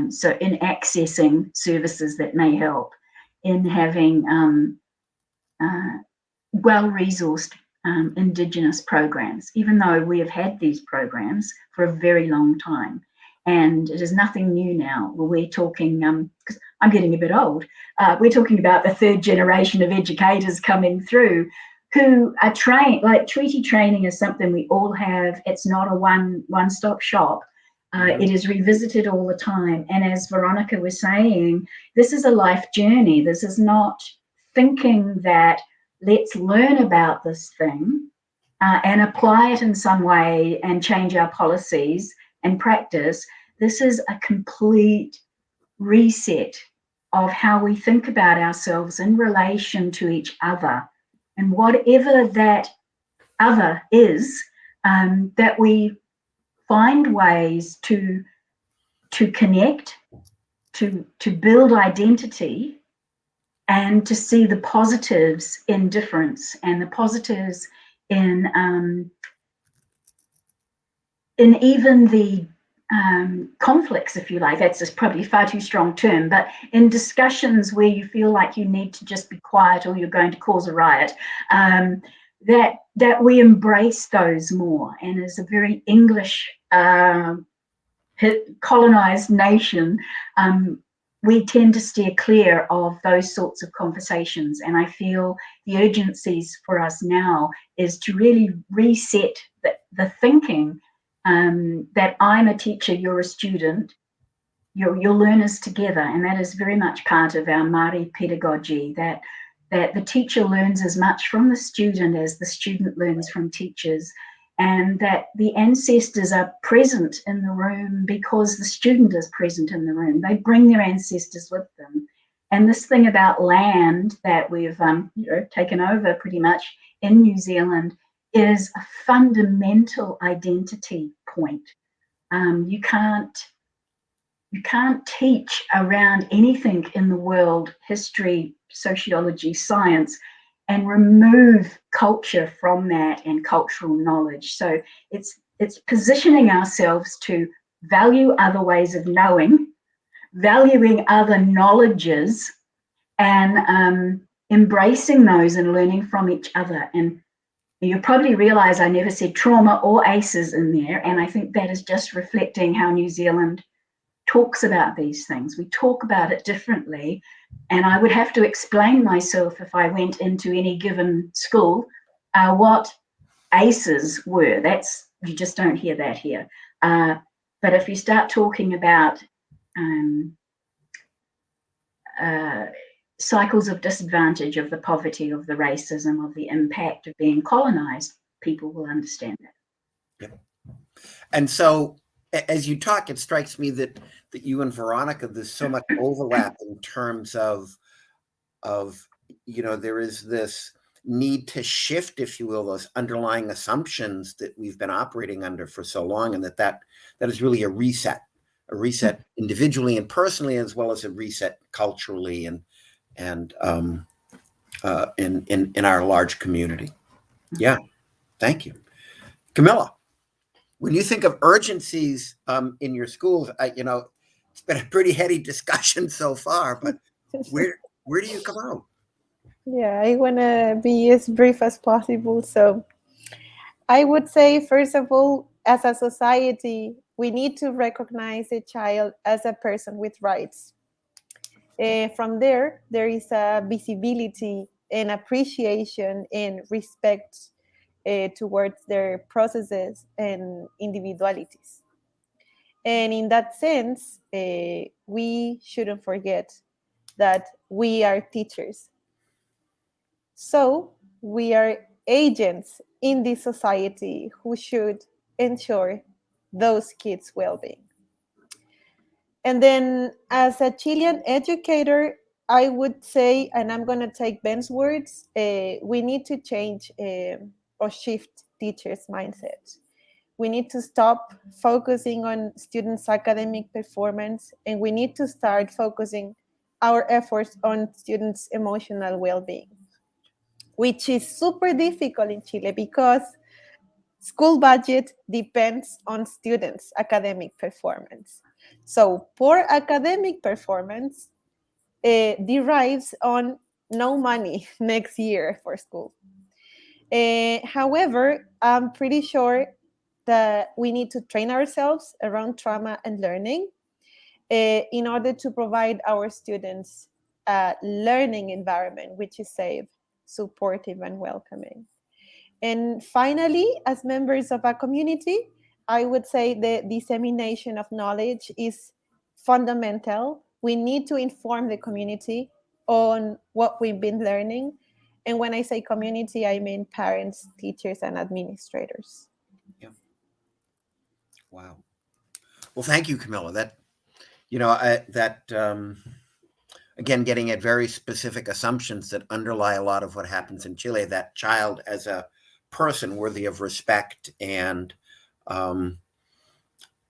so in accessing services that may help, in having well-resourced Indigenous programs, even though we have had these programs for a very long time. And it is nothing new now. We're talking, because I'm getting a bit old, we're talking about the third generation of educators coming through who are trained, like treaty training is something we all have. It's not a one-stop shop. It is revisited all the time. And as Veronica was saying, this is a life journey. This is not thinking that let's learn about this thing and apply it in some way and change our policies and practice. This is a complete reset of how we think about ourselves in relation to each other. And whatever that other is, that we find ways to connect, to build identity, and to see the positives in difference and the positives in even the conflicts, if you like. That's just probably a far too strong term, but in discussions where you feel like you need to just be quiet or you're going to cause a riot, that we embrace those more. And as a very English colonized nation, we tend to steer clear of those sorts of conversations. And I feel the urgencies for us now is to really reset the thinking that I'm a teacher, you're a student, you're learners together. And that is very much part of our Māori pedagogy, that the teacher learns as much from the student as the student learns from teachers, and that the ancestors are present in the room because the student is present in the room. They bring their ancestors with them. And this thing about land that we've taken over pretty much in New Zealand is a fundamental identity point. You can't teach around anything in the world, history, sociology, science, and remove culture from that and cultural knowledge. So it's positioning ourselves to value other ways of knowing, valuing other knowledges, and embracing those and learning from each other. And you probably realize I never said trauma or ACEs in there, and I think that is just reflecting how New Zealand talks about these things. We talk about it differently, and I would have to explain myself if I went into any given school what ACEs were. You just don't hear that here. But if you start talking about cycles of disadvantage, of the poverty, of the racism, of the impact of being colonized, people will understand that. Yeah. And so as you talk, it strikes me that you and Veronica, there's so much overlap in terms of there is this need to shift, if you will, those underlying assumptions that we've been operating under for so long, and that is really a reset individually and personally, as well as a reset culturally and in our large community. Yeah, thank you, Camilla. When you think of urgencies in your schools, it's been a pretty heady discussion so far, but where do you come out? Yeah, I want to be as brief as possible. So I would say, first of all, as a society, we need to recognize a child as a person with rights. From there is a visibility and appreciation and respect towards their processes and individualities. And in that sense, we shouldn't forget that we are teachers. So we are agents in this society who should ensure those kids' well-being. And then as a Chilean educator, I would say, and I'm going to take Ben's words, we need to change or shift teachers' mindset. We need to stop focusing on students' academic performance, and we need to start focusing our efforts on students' emotional well-being, which is super difficult in Chile because school budget depends on students' academic performance. So poor academic performance derives on no money next year for school. However, I'm pretty sure that we need to train ourselves around trauma and learning in order to provide our students a learning environment which is safe, supportive, and welcoming. And finally, as members of a community, I would say the dissemination of knowledge is fundamental. We need to inform the community on what we've been learning. And when I say community, I mean parents, teachers, and administrators. Yeah. Wow. Well, thank you, Camilla. That, again, getting at very specific assumptions that underlie a lot of what happens in Chile, that child as a person worthy of respect and,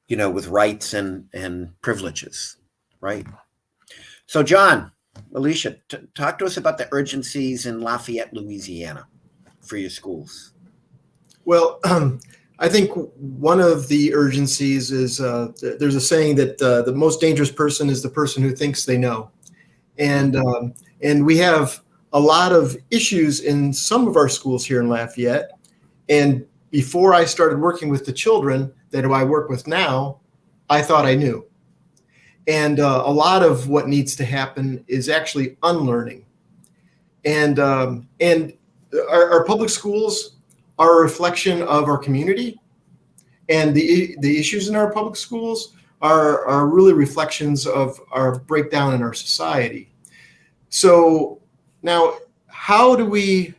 with rights and privileges, right? So, John, Alicia, talk to us about the urgencies in Lafayette, Louisiana for your schools. Well, I think one of the urgencies is there's a saying that the most dangerous person is the person who thinks they know. And we have a lot of issues in some of our schools here in Lafayette. And before I started working with the children that I work with now, I thought I knew. And a lot of what needs to happen is actually unlearning. And our public schools are a reflection of our community. And the issues in our public schools are really reflections of our breakdown in our society. So now, how do we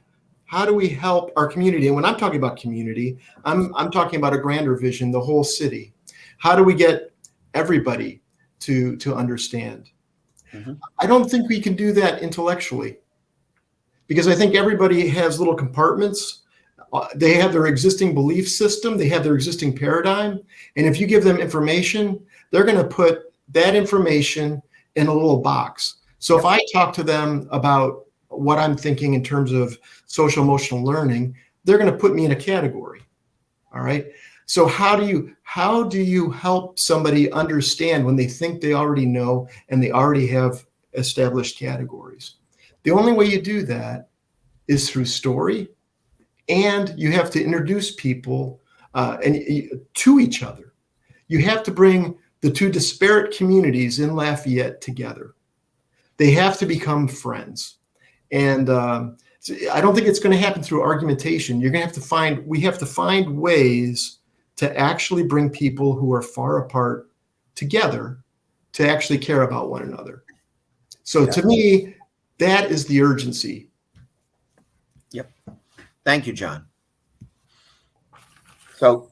help our community? And when I'm talking about community, I'm talking about a grander vision, the whole city. How do we get everybody to understand? Mm-hmm. I don't think we can do that intellectually, because I think everybody has little compartments. They have their existing belief system, they have their existing paradigm, and if you give them information, they're going to put that information in a little box. So if I talk to them about what I'm thinking in terms of social emotional learning, they're going to put me in a category. All right. So how do you help somebody understand when they think they already know and they already have established categories? The only way you do that is through story, and you have to introduce people to each other. You have to bring the two disparate communities in Lafayette together. They have to become friends. And I don't think it's going to happen through argumentation. We have to find ways to actually bring people who are far apart together to actually care about one another. So to me, that is the urgency. Yep. Thank you, John. So,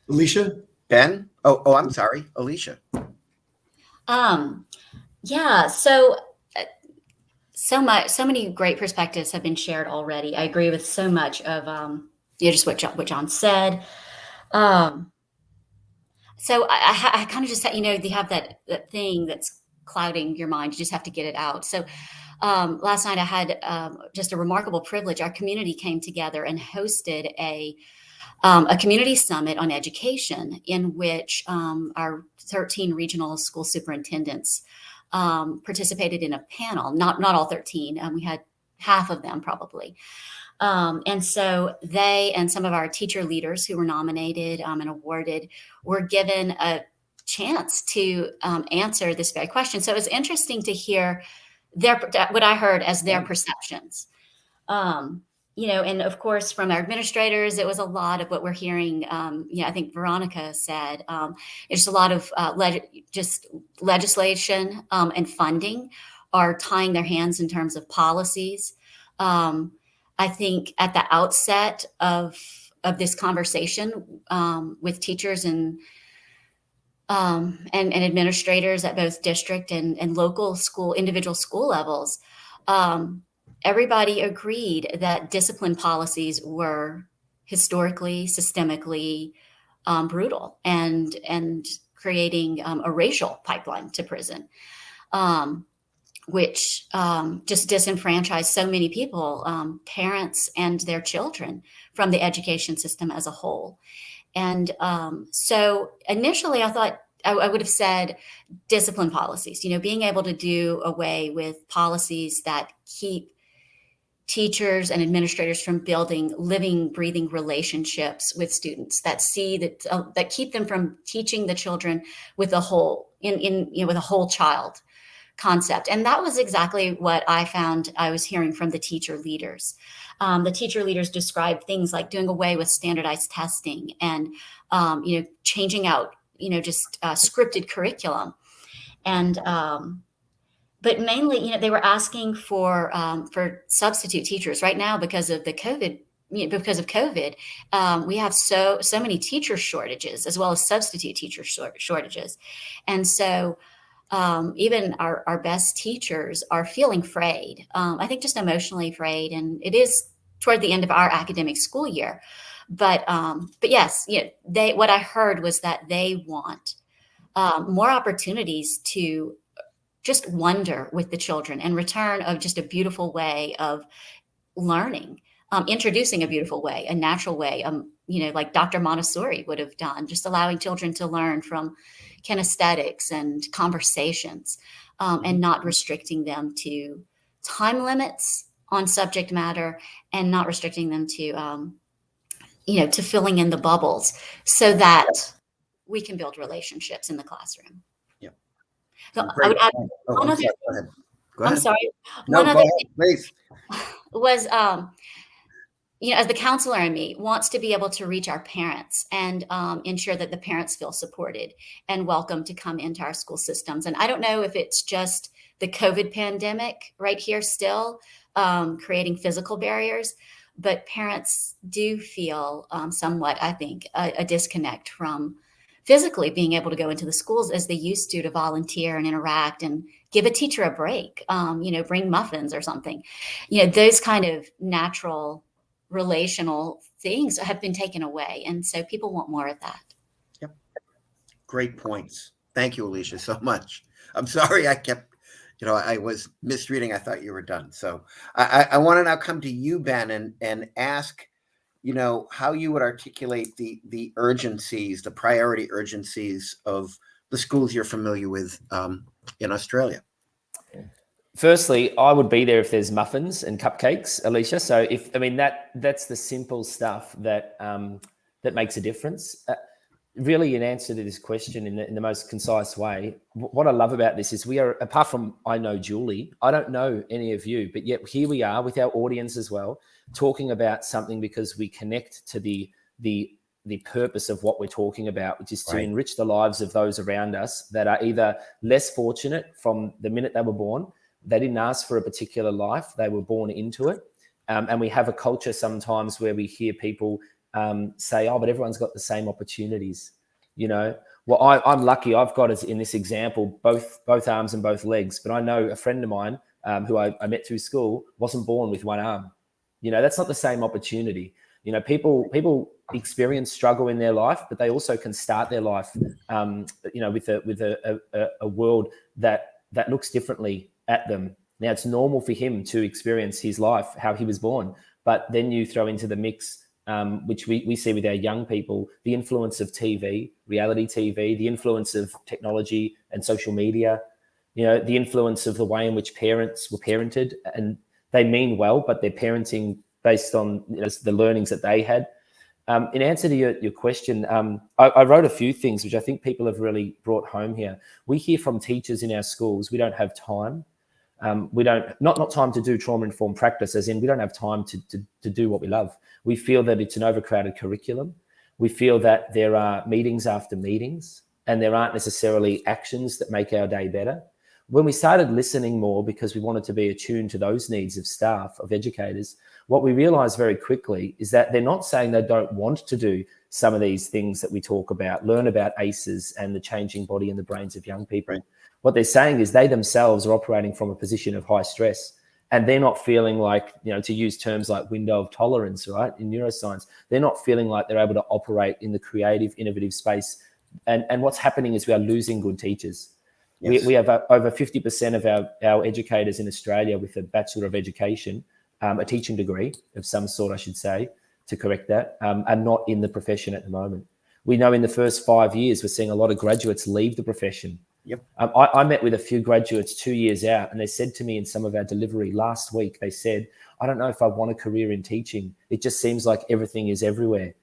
Alicia? Ben? Oh, I'm sorry, Alicia. Yeah. So many great perspectives have been shared already. I agree with so much of just what John said. So I kind of just said, you have that thing that's clouding your mind. You just have to get it out. So last night I had just a remarkable privilege. Our community came together and hosted a community summit on education, in which our 13 regional school superintendents participated in a panel. Not all 13. We had half of them probably. And so they and some of our teacher leaders who were nominated and awarded were given a chance to answer this very question. So it was interesting to hear what I heard as their perceptions. And of course, from our administrators, it was a lot of what we're hearing. I think Veronica said it's a lot of legislation and funding are tying their hands in terms of policies. I think at the outset of this conversation with teachers and administrators at both district and local school, individual school levels, everybody agreed that discipline policies were historically, systemically brutal and creating a racial pipeline to prison, which just disenfranchised so many people, parents and their children, from the education system as a whole. And so initially I thought I would have said discipline policies, being able to do away with policies that keep teachers and administrators from building living, breathing relationships with students that see that that keep them from teaching the children with a whole with a whole child concept. And that was exactly what I found I was hearing from the teacher leaders. The teacher leaders described things like doing away with standardized testing and changing out just scripted curriculum. And but mainly, they were asking for substitute teachers right now because of the COVID. Because of COVID, we have so many teacher shortages as well as substitute teacher shortages, and so even our best teachers are feeling frayed. I think just emotionally frayed, and it is toward the end of our academic school year. But yes, what I heard was that they want more opportunities to just wonder with the children and return of just a beautiful way of learning, introducing a beautiful way, a natural way, like Dr. Montessori would have done, just allowing children to learn from kinesthetics and conversations, and not restricting them to time limits on subject matter and not restricting them to, to filling in the bubbles so that we can build relationships in the classroom. So I would add one other thing. I'm sorry. No, one other thing please. was, as the counselor in me wants to be able to reach our parents and ensure that the parents feel supported and welcome to come into our school systems. And I don't know if it's just the COVID pandemic right here still creating physical barriers, but parents do feel somewhat, I think, a disconnect from physically being able to go into the schools as they used to volunteer and interact and give a teacher a break, bring muffins or something. Those kind of natural relational things have been taken away. And so people want more of that. Yep. Great points. Thank you, Alicia, so much. I'm sorry I kept, I was misreading. I thought you were done. So I want to now come to you, Ben, and ask, how you would articulate the urgencies, the priority urgencies of the schools you're familiar with in Australia. Firstly, I would be there if there's muffins and cupcakes, Alicia. So that's the simple stuff that makes a difference. Really, in answer to this question in the most concise way, what I love about this is we are, apart from I know Julie, I don't know any of you, but yet here we are with our audience as well, talking about something because we connect to the purpose of what we're talking about, which is to enrich the lives of those around us that are either less fortunate from the minute they were born. They didn't ask for a particular life. They were born into it. And we have a culture sometimes where we hear people say, oh, but everyone's got the same opportunities. Well, I'm lucky. I've got, in this example, both arms and both legs. But I know a friend of mine who I met through school wasn't born with one arm. That's not the same opportunity. People experience struggle in their life, but they also can start their life, with a world that looks differently at them. Now, it's normal for him to experience his life, how he was born. But then you throw into the mix, which we see with our young people, the influence of TV, reality TV, the influence of technology and social media, the influence of the way in which parents were parented. And they mean well, but they're parenting based on the learnings that they had. In answer to your question, I wrote a few things which I think people have really brought home here. We hear from teachers in our schools, we don't have time. We don't, not time to do trauma-informed practice, as in we don't have time to do what we love. We feel that it's an overcrowded curriculum. We feel that there are meetings after meetings and there aren't necessarily actions that make our day better. When we started listening more because we wanted to be attuned to those needs of staff, of educators, what we realized very quickly is that they're not saying they don't want to do some of these things that we talk about, learn about ACEs and the changing body and the brains of young people. Right. What they're saying is they themselves are operating from a position of high stress and they're not feeling like, to use terms like window of tolerance, right, in neuroscience, they're not feeling like they're able to operate in the creative, innovative space. And what's happening is we are losing good teachers. Yes. We have over 50% of our educators in Australia with a Bachelor of Education, a teaching degree of some sort, I should say, to correct that, are not in the profession at the moment. We know in the first 5 years, we're seeing a lot of graduates leave the profession. Yep. I met with a few graduates 2 years out, and they said to me in some of our delivery last week, they said, I don't know if I want a career in teaching. It just seems like everything is everywhere,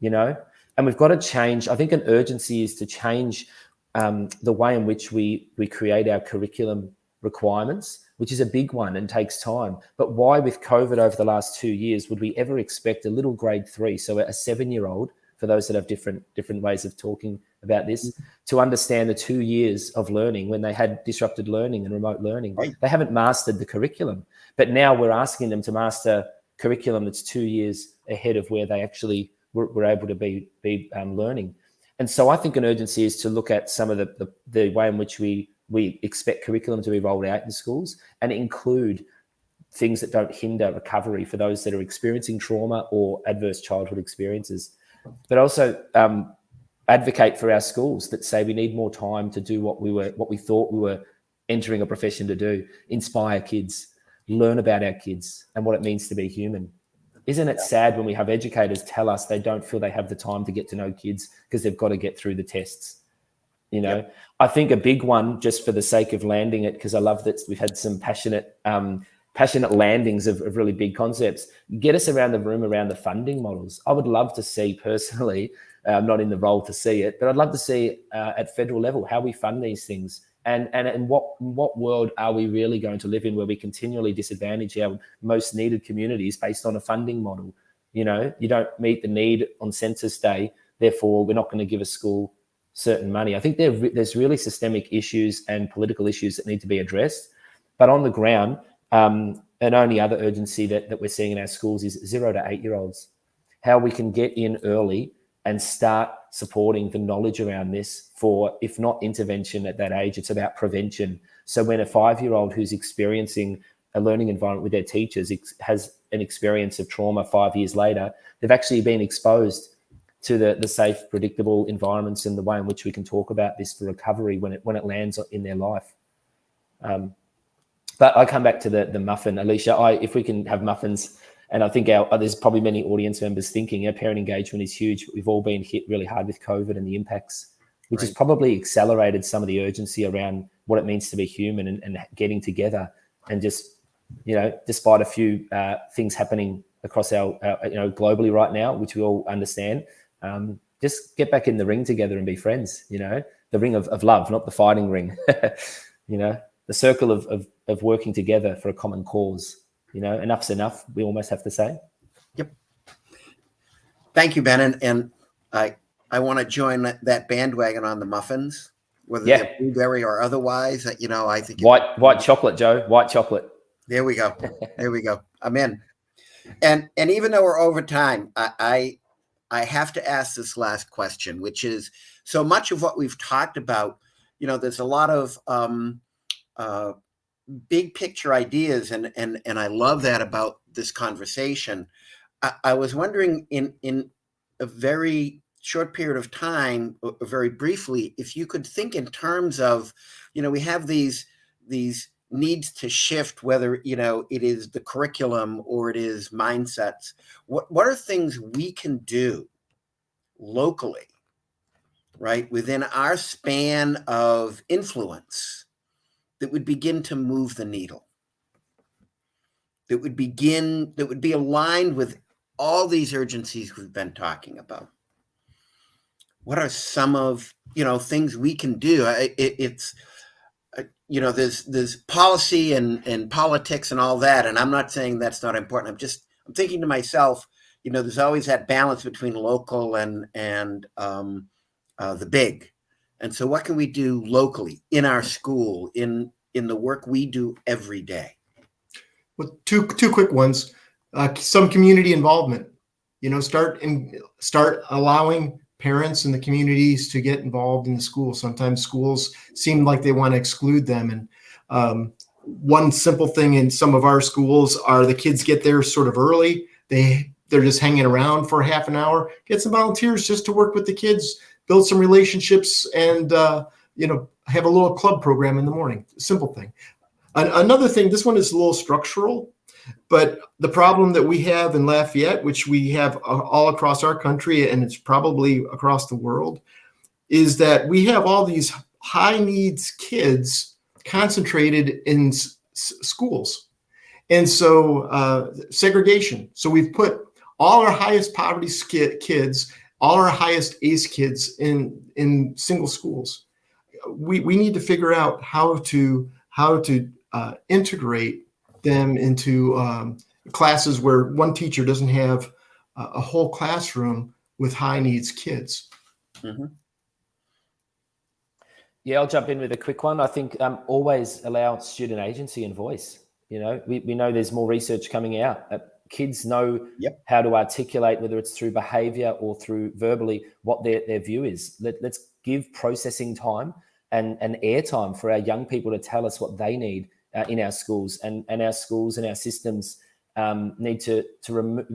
you know? And we've got to change. I think an urgency is to change the way in which we create our curriculum requirements, which is a big one and takes time. But why, with COVID over the last 2 years, would we ever expect a little grade 3, so a 7-year-old, for those that have different ways of talking about this, to understand the 2 years of learning when they had disrupted learning and remote learning? Right. They haven't mastered the curriculum. But now we're asking them to master curriculum that's 2 years ahead of where they actually were able to be learning. And so I think an urgency is to look at some of the way in which we expect curriculum to be rolled out in schools, and include things that don't hinder recovery for those that are experiencing trauma or adverse childhood experiences. But also advocate for our schools that say we need more time to do what we thought we were entering a profession to do: inspire kids, learn about our kids and what it means to be human. Isn't it sad when we have educators tell us they don't feel they have the time to get to know kids because they've got to get through the tests? You know, yep. I think a big one, just for the sake of landing it, because I love that we've had some passionate landings of really big concepts, get us around the room around the funding models. I would love to see, personally, I'm not in the role to see it, but I'd love to see at federal level how we fund these things. And in what world are we really going to live in, where we continually disadvantage our most needed communities based on a funding model? You know, you don't meet the need on census day, therefore we're not going to give a school certain money. I think there's really systemic issues and political issues that need to be addressed. But on the ground, and only other urgency that we're seeing in our schools is 0 to 8-year-olds. How we can get in early and start supporting the knowledge around this for, if not intervention at that age, it's about prevention. So when a 5-year-old who's experiencing a learning environment with their teachers has an experience of trauma 5 years later, they've actually been exposed to the safe, predictable environments and the way in which we can talk about this for recovery when it lands in their life. But I come back to the muffin, Alicia. If we can have muffins, and I think there's probably many audience members thinking our parent engagement is huge. We've all been hit really hard with COVID and the impacts, which has probably accelerated some of the urgency around what it means to be human and getting together. And just, you know, despite a few things happening across our globally right now, which we all understand, just get back in the ring together and be friends. You know, the ring of love, not the fighting ring. You know, the circle of working together for a common cause. You know, enough's enough, we almost have to say. Yep. Thank you, Ben. And I want to join that bandwagon on the muffins, whether they're blueberry or otherwise. You know, I think white chocolate, Joe. White chocolate. There we go. There we go. I'm in. And even though we're over time, I have to ask this last question, which is, so much of what we've talked about, you know, there's a lot of big picture ideas, and I love that about this conversation. I was wondering, in a very short period of time, very briefly, if you could think in terms of, you know, we have these needs to shift, whether, you know, it is the curriculum or it is mindsets. What are things we can do locally, right, within our span of influence, that would begin to move the needle, that would be aligned with all these urgencies we've been talking about? What are some of, you know, things we can do? It's you know, there's policy and politics and all that, and I'm not saying that's not important. I'm thinking to myself, you know, there's always that balance between local and the big. And so what can we do locally in our school, in the work we do every day? Well, two quick ones. Some community involvement. You know, start allowing parents and the communities to get involved in the school. Sometimes schools seem like they want to exclude them. And one simple thing in some of our schools are the kids get there sort of early. They're just hanging around for half an hour. Get some volunteers just to work with the kids, build some relationships, and you know, have a little club program in the morning. Simple thing. Another thing, this one is a little structural, but the problem that we have in Lafayette, which we have all across our country, and it's probably across the world, is that we have all these high needs kids concentrated in schools. And so segregation. So we've put all our highest poverty kids, all our highest ACE kids in single schools. We need to figure out how to integrate them into classes where one teacher doesn't have a whole classroom with high needs kids. Mm-hmm. Yeah, I'll jump in with a quick one. I think always allow student agency and voice. You know, we know there's more research coming out. Kids know how to articulate, whether it's through behavior or through verbally, what their view is. Let's give processing time and airtime for our young people to tell us what they need in our schools. And our schools and our systems need to remove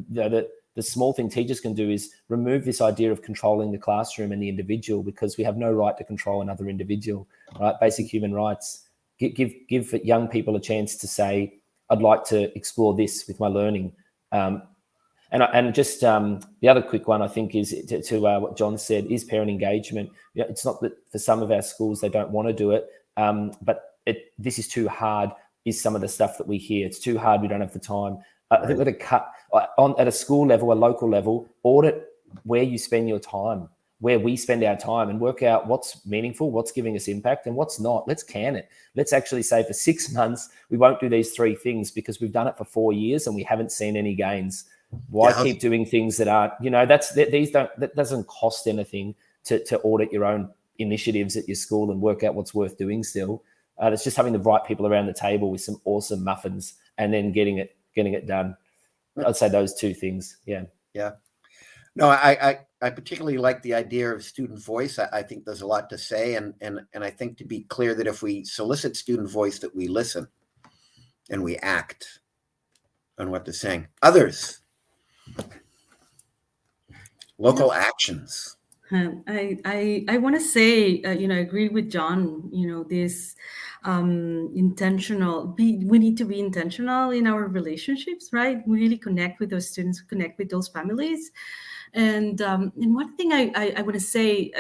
the small thing teachers can do is remove this idea of controlling the classroom and the individual, because we have no right to control another individual, right? Basic human rights. Give young people a chance to say, I'd like to explore this with my learning. And just the other quick one, I think, is to what John said, is parent engagement. It's not that for some of our schools they don't want to do it, but this is too hard, is some of the stuff that we hear. It's too hard, we don't have the time. I think we're going to cut at a school level, a local level, audit where you spend your time, where we spend our time, and work out what's meaningful, what's giving us impact, and what's not. Let's can it. Let's actually say for 6 months, we won't do these 3 things because we've done it for 4 years and we haven't seen any gains. Why keep doing things that aren't, that doesn't cost anything to audit your own initiatives at your school and work out what's worth doing still. It's just having the right people around the table with some awesome muffins and then getting it done. I'd say those 2 things. Yeah. No, I particularly like the idea of student voice. I think there's a lot to say, and I think, to be clear, that if we solicit student voice, that we listen and we act on what they're saying. Others, local actions. I want to say, I agree with John. This intentional. We need to be intentional in our relationships, right? We really connect with those students, connect with those families. And one thing I want to say,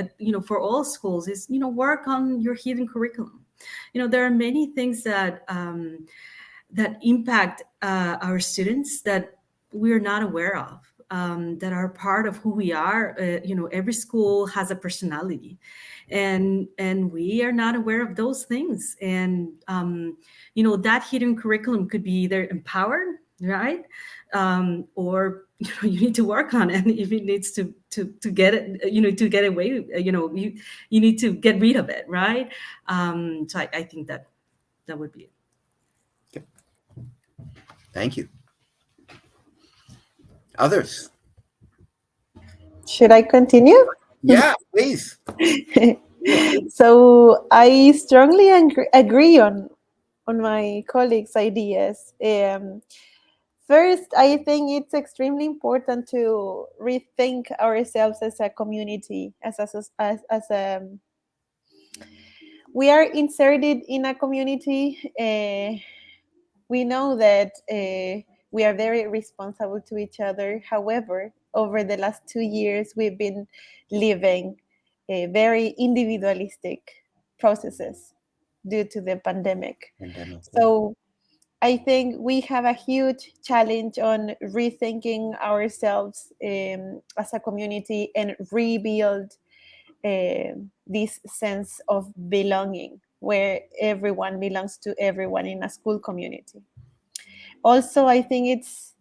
for all schools is, work on your hidden curriculum. There are many things that impact our students that we're not aware of, that are part of who we are. Every school has a personality, and we are not aware of those things. And that hidden curriculum could be either empowered, right, or you need to work on it. If it needs to get it, to get away, you need to get rid of it, right? So I think that would be it. Okay. Thank you. Others. Should I continue? Yeah, please. So I strongly agree on my colleagues' ideas. First, I think it's extremely important to rethink ourselves as a community, we are inserted in a community. We know that we are very responsible to each other. However, over the last 2 years, we've been living very individualistic processes due to the pandemic. So I think we have a huge challenge on rethinking ourselves as a community and rebuild this sense of belonging, where everyone belongs to everyone in a school community. Also, I think it's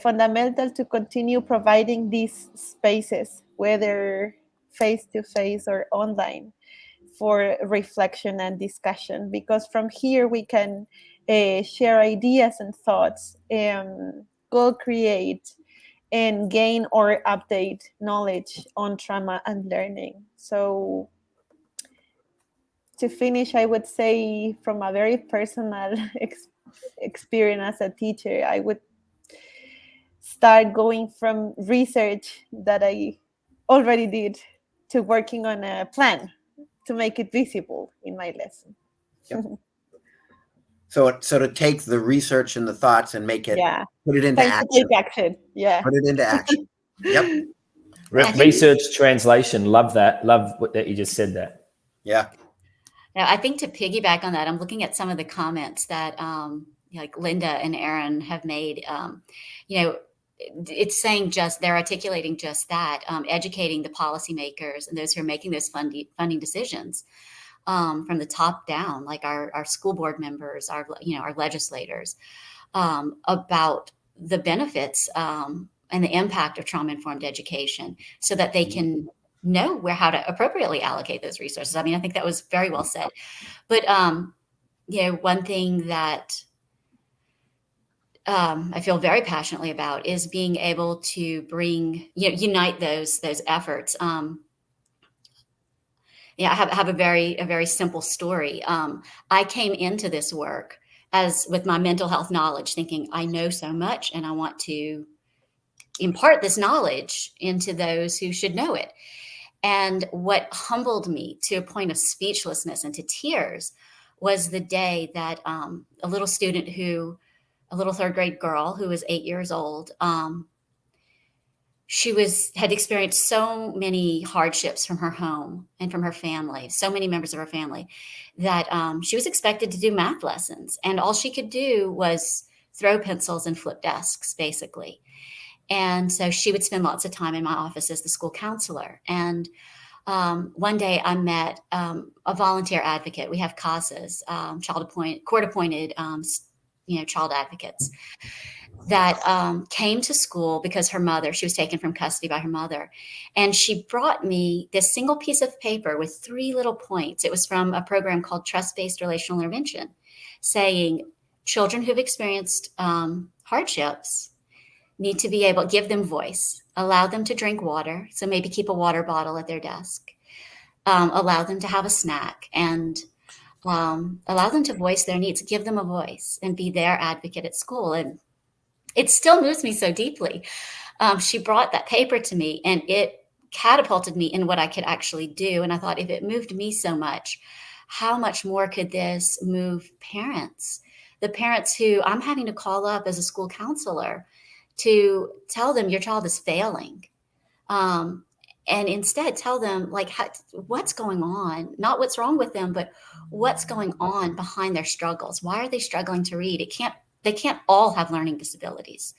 fundamental to continue providing these spaces, whether face-to-face or online, for reflection and discussion, because from here we can share ideas and thoughts, co-create, and gain or update knowledge on trauma and learning. So to finish, I would say, from a very personal experience as a teacher, I would start going from research that I already did to working on a plan to make it visible in my lesson. Yep. So to take the research and the thoughts and make it, put it into action. Take action. Yeah. Put it into action. Yep. Research translation. Love that. Love that you just said that. Yeah. Now, I think to piggyback on that, I'm looking at some of the comments that like Linda and Aaron have made, it's saying they're articulating just that, educating the policymakers and those who are making those funding decisions from the top down, like our school board members, our legislators, about the benefits and the impact of trauma-informed education, so that they can know how to appropriately allocate those resources. I mean, I think that was very well said. But one thing that I feel very passionately about is being able to unite those efforts. I have a very simple story. I came into this work with my mental health knowledge, thinking I know so much and I want to impart this knowledge into those who should know it. And what humbled me to a point of speechlessness and to tears was the day that a little third grade girl who was 8 years old, she had experienced so many hardships from her home and from her family, so many members of her family, that she was expected to do math lessons. And all she could do was throw pencils and flip desks, basically. And so she would spend lots of time in my office as the school counselor. And one day I met a volunteer advocate. We have CASAs, court-appointed, child advocates, that came to school because she was taken from custody by her mother. And she brought me this single piece of paper with 3 little points. It was from a program called Trust-Based Relational Intervention, saying children who've experienced hardships need to be able to give them voice, allow them to drink water. So maybe keep a water bottle at their desk, allow them to have a snack, and allow them to voice their needs, give them a voice and be their advocate at school. And it still moves me so deeply. She brought that paper to me and it catapulted me in what I could actually do. And I thought, if it moved me so much, how much more could this move parents? The parents who I'm having to call up as a school counselor to tell them your child is failing. And instead tell them what's going on, not what's wrong with them, but what's going on behind their struggles. Why are they struggling to read? They can't all have learning disabilities.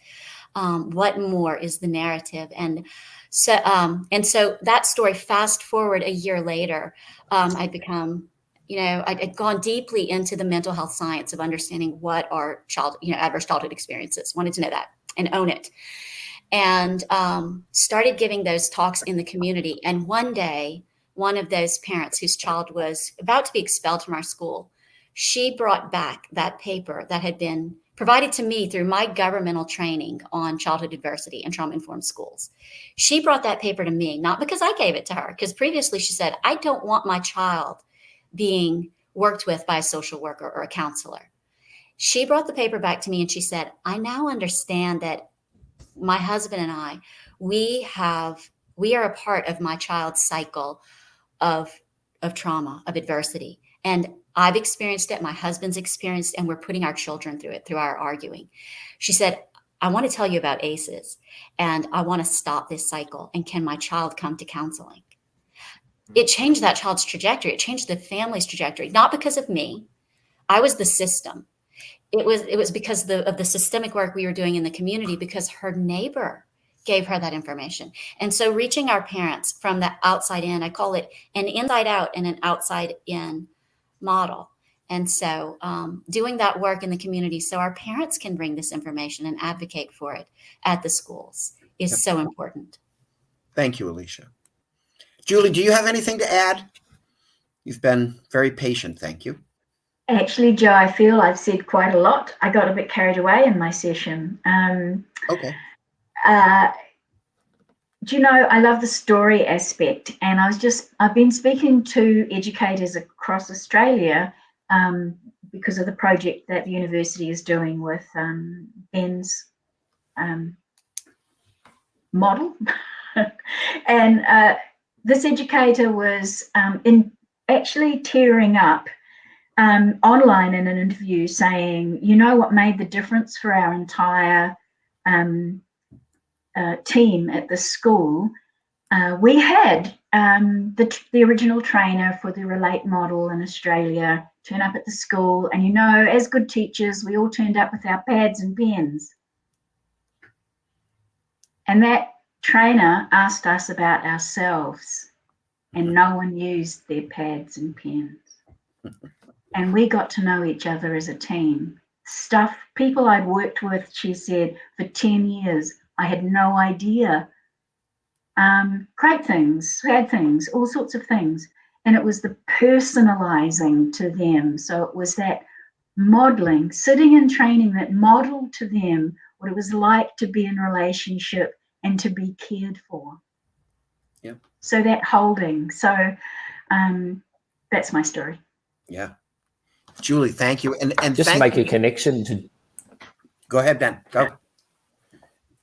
What more is the narrative? And so that story, fast forward a year later, I'd gone deeply into the mental health science of understanding what are adverse childhood experiences, wanted to know that and own it. And started giving those talks in the community. And one day, one of those parents whose child was about to be expelled from our school, she brought back that paper that had been provided to me through my governmental training on childhood adversity and trauma-informed schools. She brought that paper to me, not because I gave it to her, because previously she said, I don't want my child being worked with by a social worker or a counselor. She brought the paper back to me and she said, I now understand that my husband and I, we are a part of my child's cycle of trauma, of adversity. And I've experienced it, my husband's experienced, and we're putting our children through it, through our arguing. She said, I want to tell you about ACEs, and I want to stop this cycle. And can my child come to counseling? It changed that child's trajectory. It changed the family's trajectory, not because of me. I was the system. It was because of the systemic work we were doing in the community, because her neighbor gave her that information. And so reaching our parents from the outside in, I call it an inside out and an outside in model. And so doing that work in the community so our parents can bring this information and advocate for it at the schools is so important. Thank you, Alicia. Julie, do you have anything to add? You've been very patient. Thank you. Actually, Joe, I feel I've said quite a lot. I got a bit carried away in my session. Okay. Do you know, I love the story aspect, and I've been speaking to educators across Australia because of the project that the university is doing with Ben's model. And this educator was actually tearing up online in an interview, saying, you know what made the difference for our entire team at the school? We had the original trainer for the Relate model in Australia turn up at the school, and you know, as good teachers, we all turned up with our pads and pens. And that trainer asked us about ourselves, and no one used their pads and pens. And we got to know each other as a team. People I'd worked with, she said, for 10 years, I had no idea. Great things, bad things, all sorts of things. And it was the personalizing to them. So it was that modeling, sitting in training that modeled to them what it was like to be in a relationship and to be cared for. Yeah. So that holding. So that's my story. Yeah. Julie, thank you. And just thank make you. a connection to. Go ahead, Ben. Go.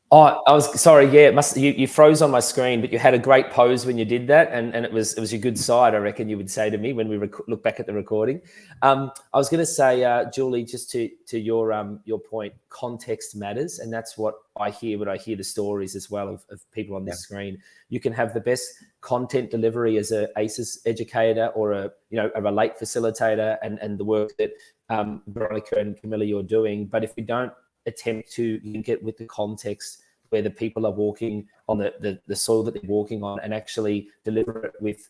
Oh, I was sorry. Yeah, you froze on my screen, but you had a great pose when you did that, and it was your good side. I reckon you would say to me when we look back at the recording. I was going to say, Julie, just to your point, context matters, and that's what I hear when I hear the stories as well of people on this screen. You can have the best content delivery as a ACES educator or a Relate facilitator, and the work that Veronica and Camilla you're doing, but if we don't attempt to link it with the context where the people are walking on the soil that they're walking on, and actually deliver it with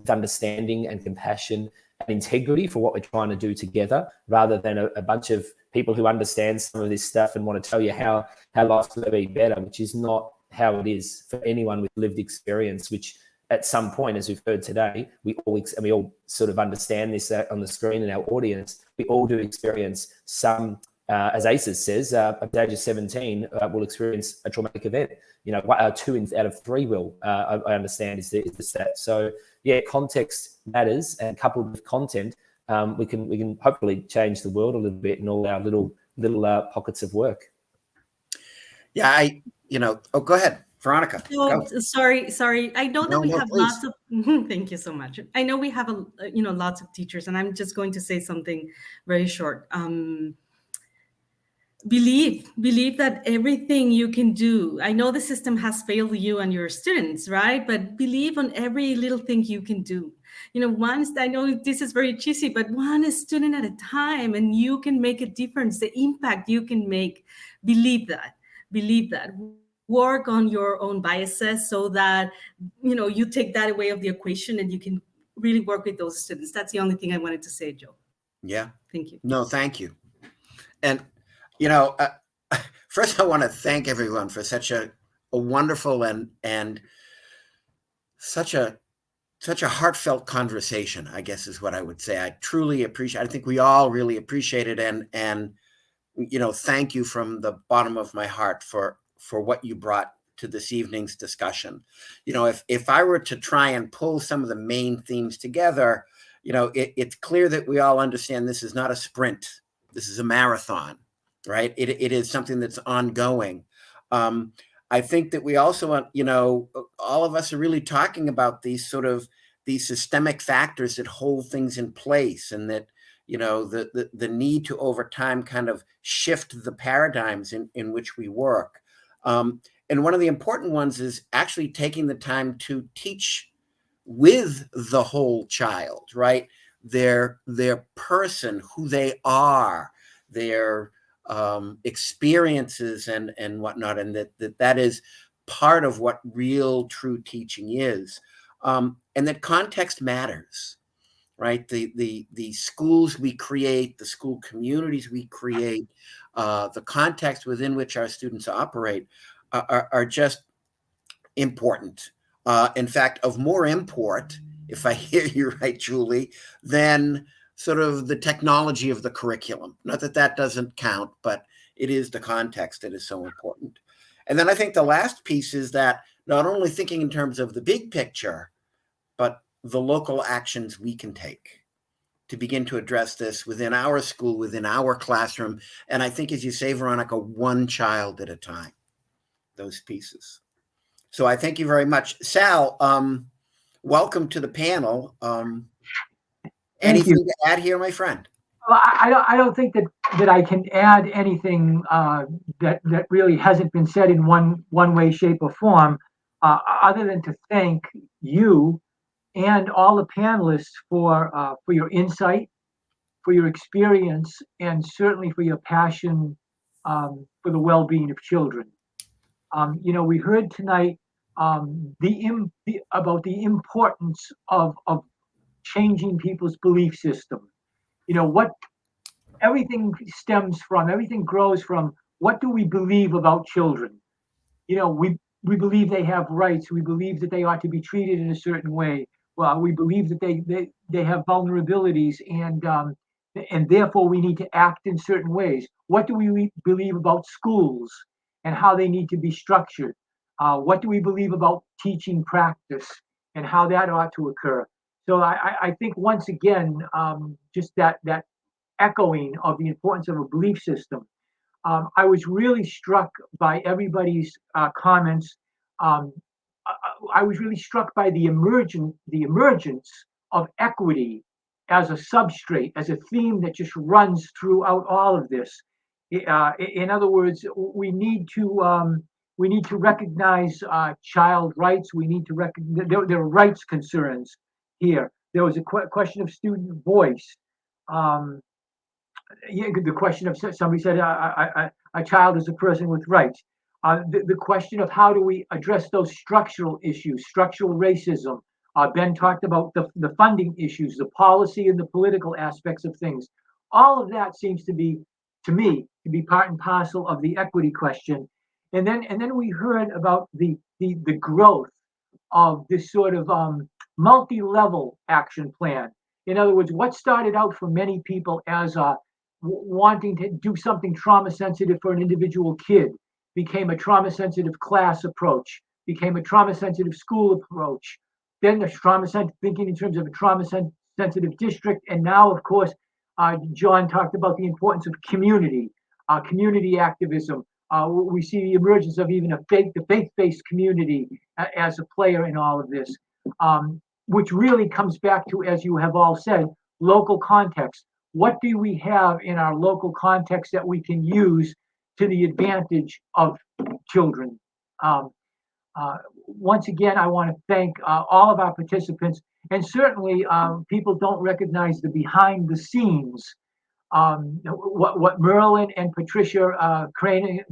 understanding and compassion and integrity for what we're trying to do together, rather than a bunch of people who understand some of this stuff and want to tell you how life's going to be better, which is not how it is for anyone with lived experience, which at some point, as we've heard today, we all sort of understand this on the screen in our audience. We all do experience some, as ACES says, at the age of 17, will experience a traumatic event. 2 out of 3 will. I understand is the stat. So yeah, context matters, and coupled with content, we can hopefully change the world a little bit in all our little pockets of work. Yeah, Oh, go ahead, Veronica. Oh, sorry. I know that we have please. lots of. Thank you so much. I know we have lots of teachers, and I'm just going to say something very short. Believe that everything you can do. I know the system has failed you and your students, right? But believe on every little thing you can do. I know this is very cheesy, but one student at a time, and you can make a difference. The impact you can make. Believe that. Work on your own biases so that you take that away of the equation, and you can really work with those students. That's the only thing I wanted to say, Joe. Yeah. Thank you. No, thank you. And first I want to thank everyone for such a wonderful and such a heartfelt conversation, I guess is what I would say. I truly appreciate. I think we all really appreciate it, and thank you from the bottom of my heart for what you brought to this evening's discussion. If I were to try and pull some of the main themes together, it's clear that we all understand this is not a sprint. This is a marathon, right? It is something that's ongoing. I think that we also, all of us are really talking about these systemic factors that hold things in place, and that, the need to over time kind of shift the paradigms in which we work. And one of the important ones is actually taking the time to teach with the whole child, right? Their person, who they are, their experiences and whatnot, and that is part of what real true teaching is, and that context matters, right? The schools we create, the school communities we create, the context within which our students operate are just important. In fact, of more import, if I hear you right, Julie, than sort of the technology of the curriculum. Not that doesn't count, but it is the context that is so important. And then I think the last piece is that not only thinking in terms of the big picture, but the local actions we can take to begin to address this within our school, within our classroom. And I think, as you say, Veronica, one child at a time, those pieces. So I thank you very much. Sal, welcome to the panel. Anything to add here, my friend? Well, I don't think that I can add anything that really hasn't been said in one way, shape, or form, other than to thank you and all the panelists for your insight, for your experience, and certainly for your passion for the well-being of children. We heard tonight about the importance of changing people's belief system. What everything stems from, everything grows from, what do we believe about children? We believe they have rights. We believe that they ought to be treated in a certain way. Well, we believe that they have vulnerabilities, and therefore we need to act in certain ways. What do we believe about schools and how they need to be structured? What do we believe about teaching practice and how that ought to occur? So I think once again, just that echoing of the importance of a belief system. I was really struck by everybody's comments. I was really struck by the emergence of equity as a substrate, as a theme that just runs throughout all of this. In other words, we need to recognize child rights. We need to recognize there are rights concerns here. There was a question of student voice. The question of, somebody said a child is a person with rights. The question of how do we address those structural issues, structural racism. Ben talked about the funding issues, the policy and the political aspects of things. All of that seems to me, to be part and parcel of the equity question. And then we heard about the growth of this sort of multi-level action plan. In other words, what started out for many people as wanting to do something trauma sensitive for an individual kid became a trauma sensitive class approach, became a trauma sensitive school approach, then the trauma sensitive thinking in terms of a trauma sensitive district, and now, of course, John talked about the importance of community activism. We see the emergence of even the faith-based community as a player in all of this, which really comes back to, as you have all said, local context. What do we have in our local context that we can use to the advantage of children? Once again, I want to thank all of our participants, and certainly people don't recognize the behind the scenes. What Merlin and Patricia Crane,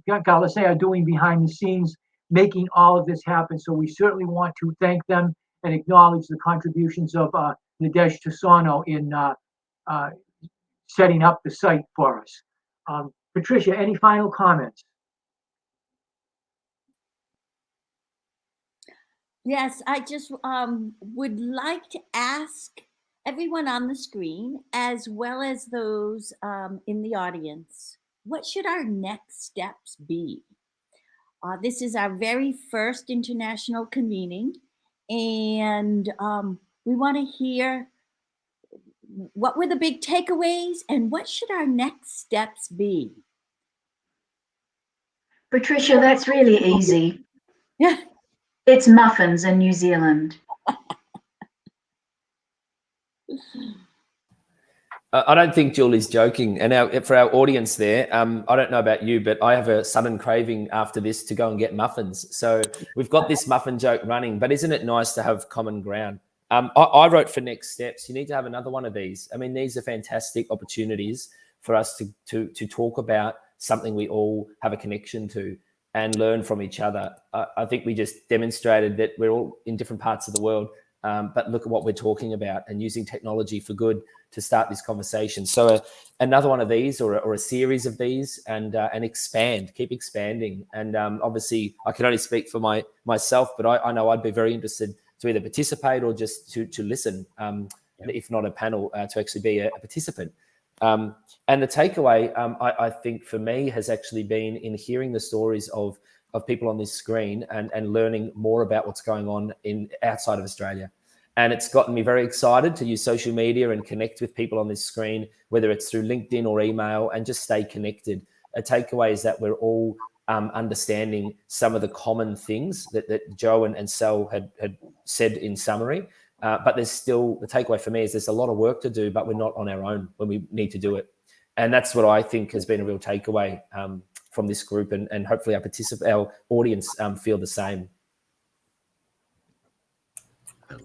Galasay are doing behind the scenes, making all of this happen. So we certainly want to thank them and acknowledge the contributions of Nadej Tasano in setting up the site for us. Patricia, any final comments? Yes, I just would like to ask everyone on the screen, as well as those in the audience, what should our next steps be? This is our very first international convening, and we want to hear what were the big takeaways and what should our next steps be? Patricia, that's really easy. Yeah. It's muffins in New Zealand. I don't think Julie's joking. And for our audience there, I don't know about you, but I have a sudden craving after this to go and get muffins. So we've got this muffin joke running, but isn't it nice to have common ground? I wrote for next steps. You need to have another one of these. I mean, these are fantastic opportunities for us to talk about something we all have a connection to and learn from each other. I think we just demonstrated that we're all in different parts of the world, but look at what we're talking about and using technology for good to start this conversation. So another one of these or a series of these and keep expanding. And obviously I can only speak for myself, but I know I'd be very interested to either participate or just to listen, if not a panel, to actually be a participant. And the takeaway, I think for me has actually been in hearing the stories of people on this screen and learning more about what's going on outside of Australia. And it's gotten me very excited to use social media and connect with people on this screen, whether it's through LinkedIn or email, and just stay connected. A takeaway is that we're all understanding some of the common things that Joe and Sal had said in summary. But there's still, the takeaway for me is there's a lot of work to do, but we're not on our own when we need to do it. And that's what I think has been a real takeaway from this group, and hopefully our audience feel the same.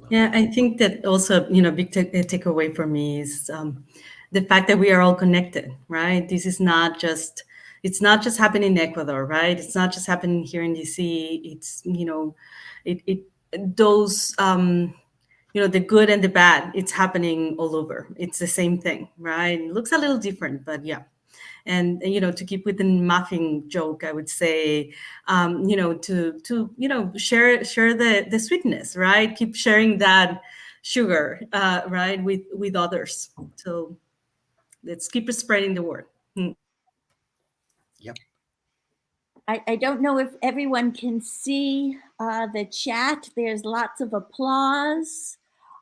Yeah, I think that also, big takeaway for me is the fact that we are all connected, right? This is not just, it's not just happening in Ecuador, right? It's not just happening here in DC. It's, those, the good and the bad, it's happening all over. It's the same thing, right? It looks a little different, but yeah. And to keep with the muffin joke, I would say, to share the sweetness, right? Keep sharing that sugar, right, with others. So let's keep spreading the word. Yep. I don't know if everyone can see the chat. There's lots of applause.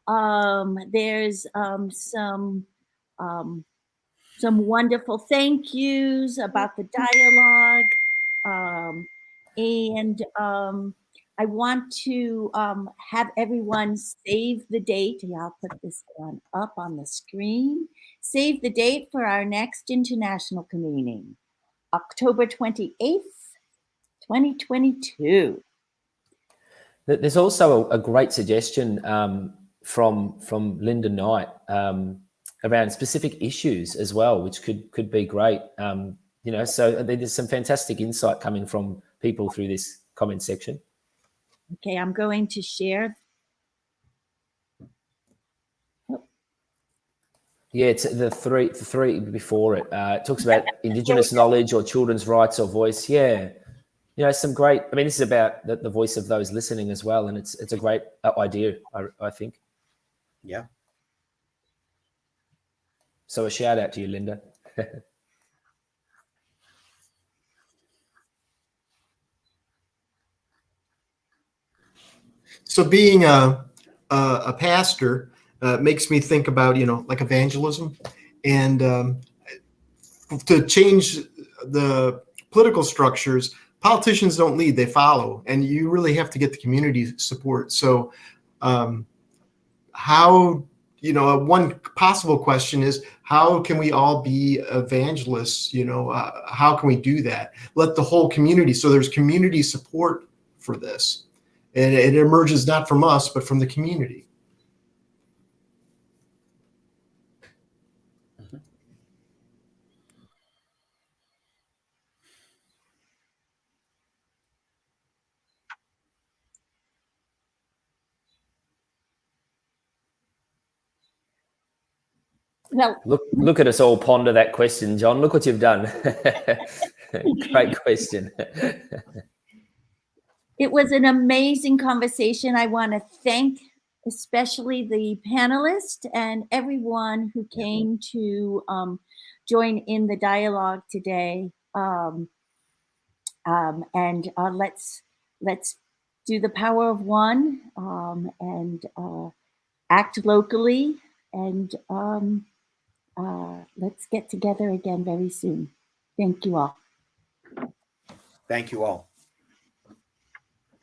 There's some wonderful thank yous about the dialogue. And I want to have everyone save the date. Yeah, I'll put this one up on the screen. Save the date for our next international convening, October 28th, 2022. There's also a great suggestion from Linda Knight around specific issues as well, which could be great. So there's some fantastic insight coming from people through this comment section. Okay, I'm going to share. Yeah, it's the three before it. It talks about Indigenous knowledge or children's rights or voice. Yeah, some great. I mean, this is about the voice of those listening as well, and it's a great idea, I think. Yeah. So a shout out to you, Linda. So being a pastor makes me think about, like evangelism, and to change the political structures, politicians don't lead, they follow, and you really have to get the community support. So how, one possible question is, how can we all be evangelists? How can we do that? Let the whole community, so there's community support for this. And it emerges not from us, but from the community. Mm-hmm. Well, look at us all ponder that question, John. Look what you've done. Great question. it was an amazing conversation. I want to thank especially the panelists and everyone who came to join in the dialogue today. And let's do the power of one and act locally, and let's get together again very soon. Thank you all. Thank you all.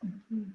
Mm-hmm.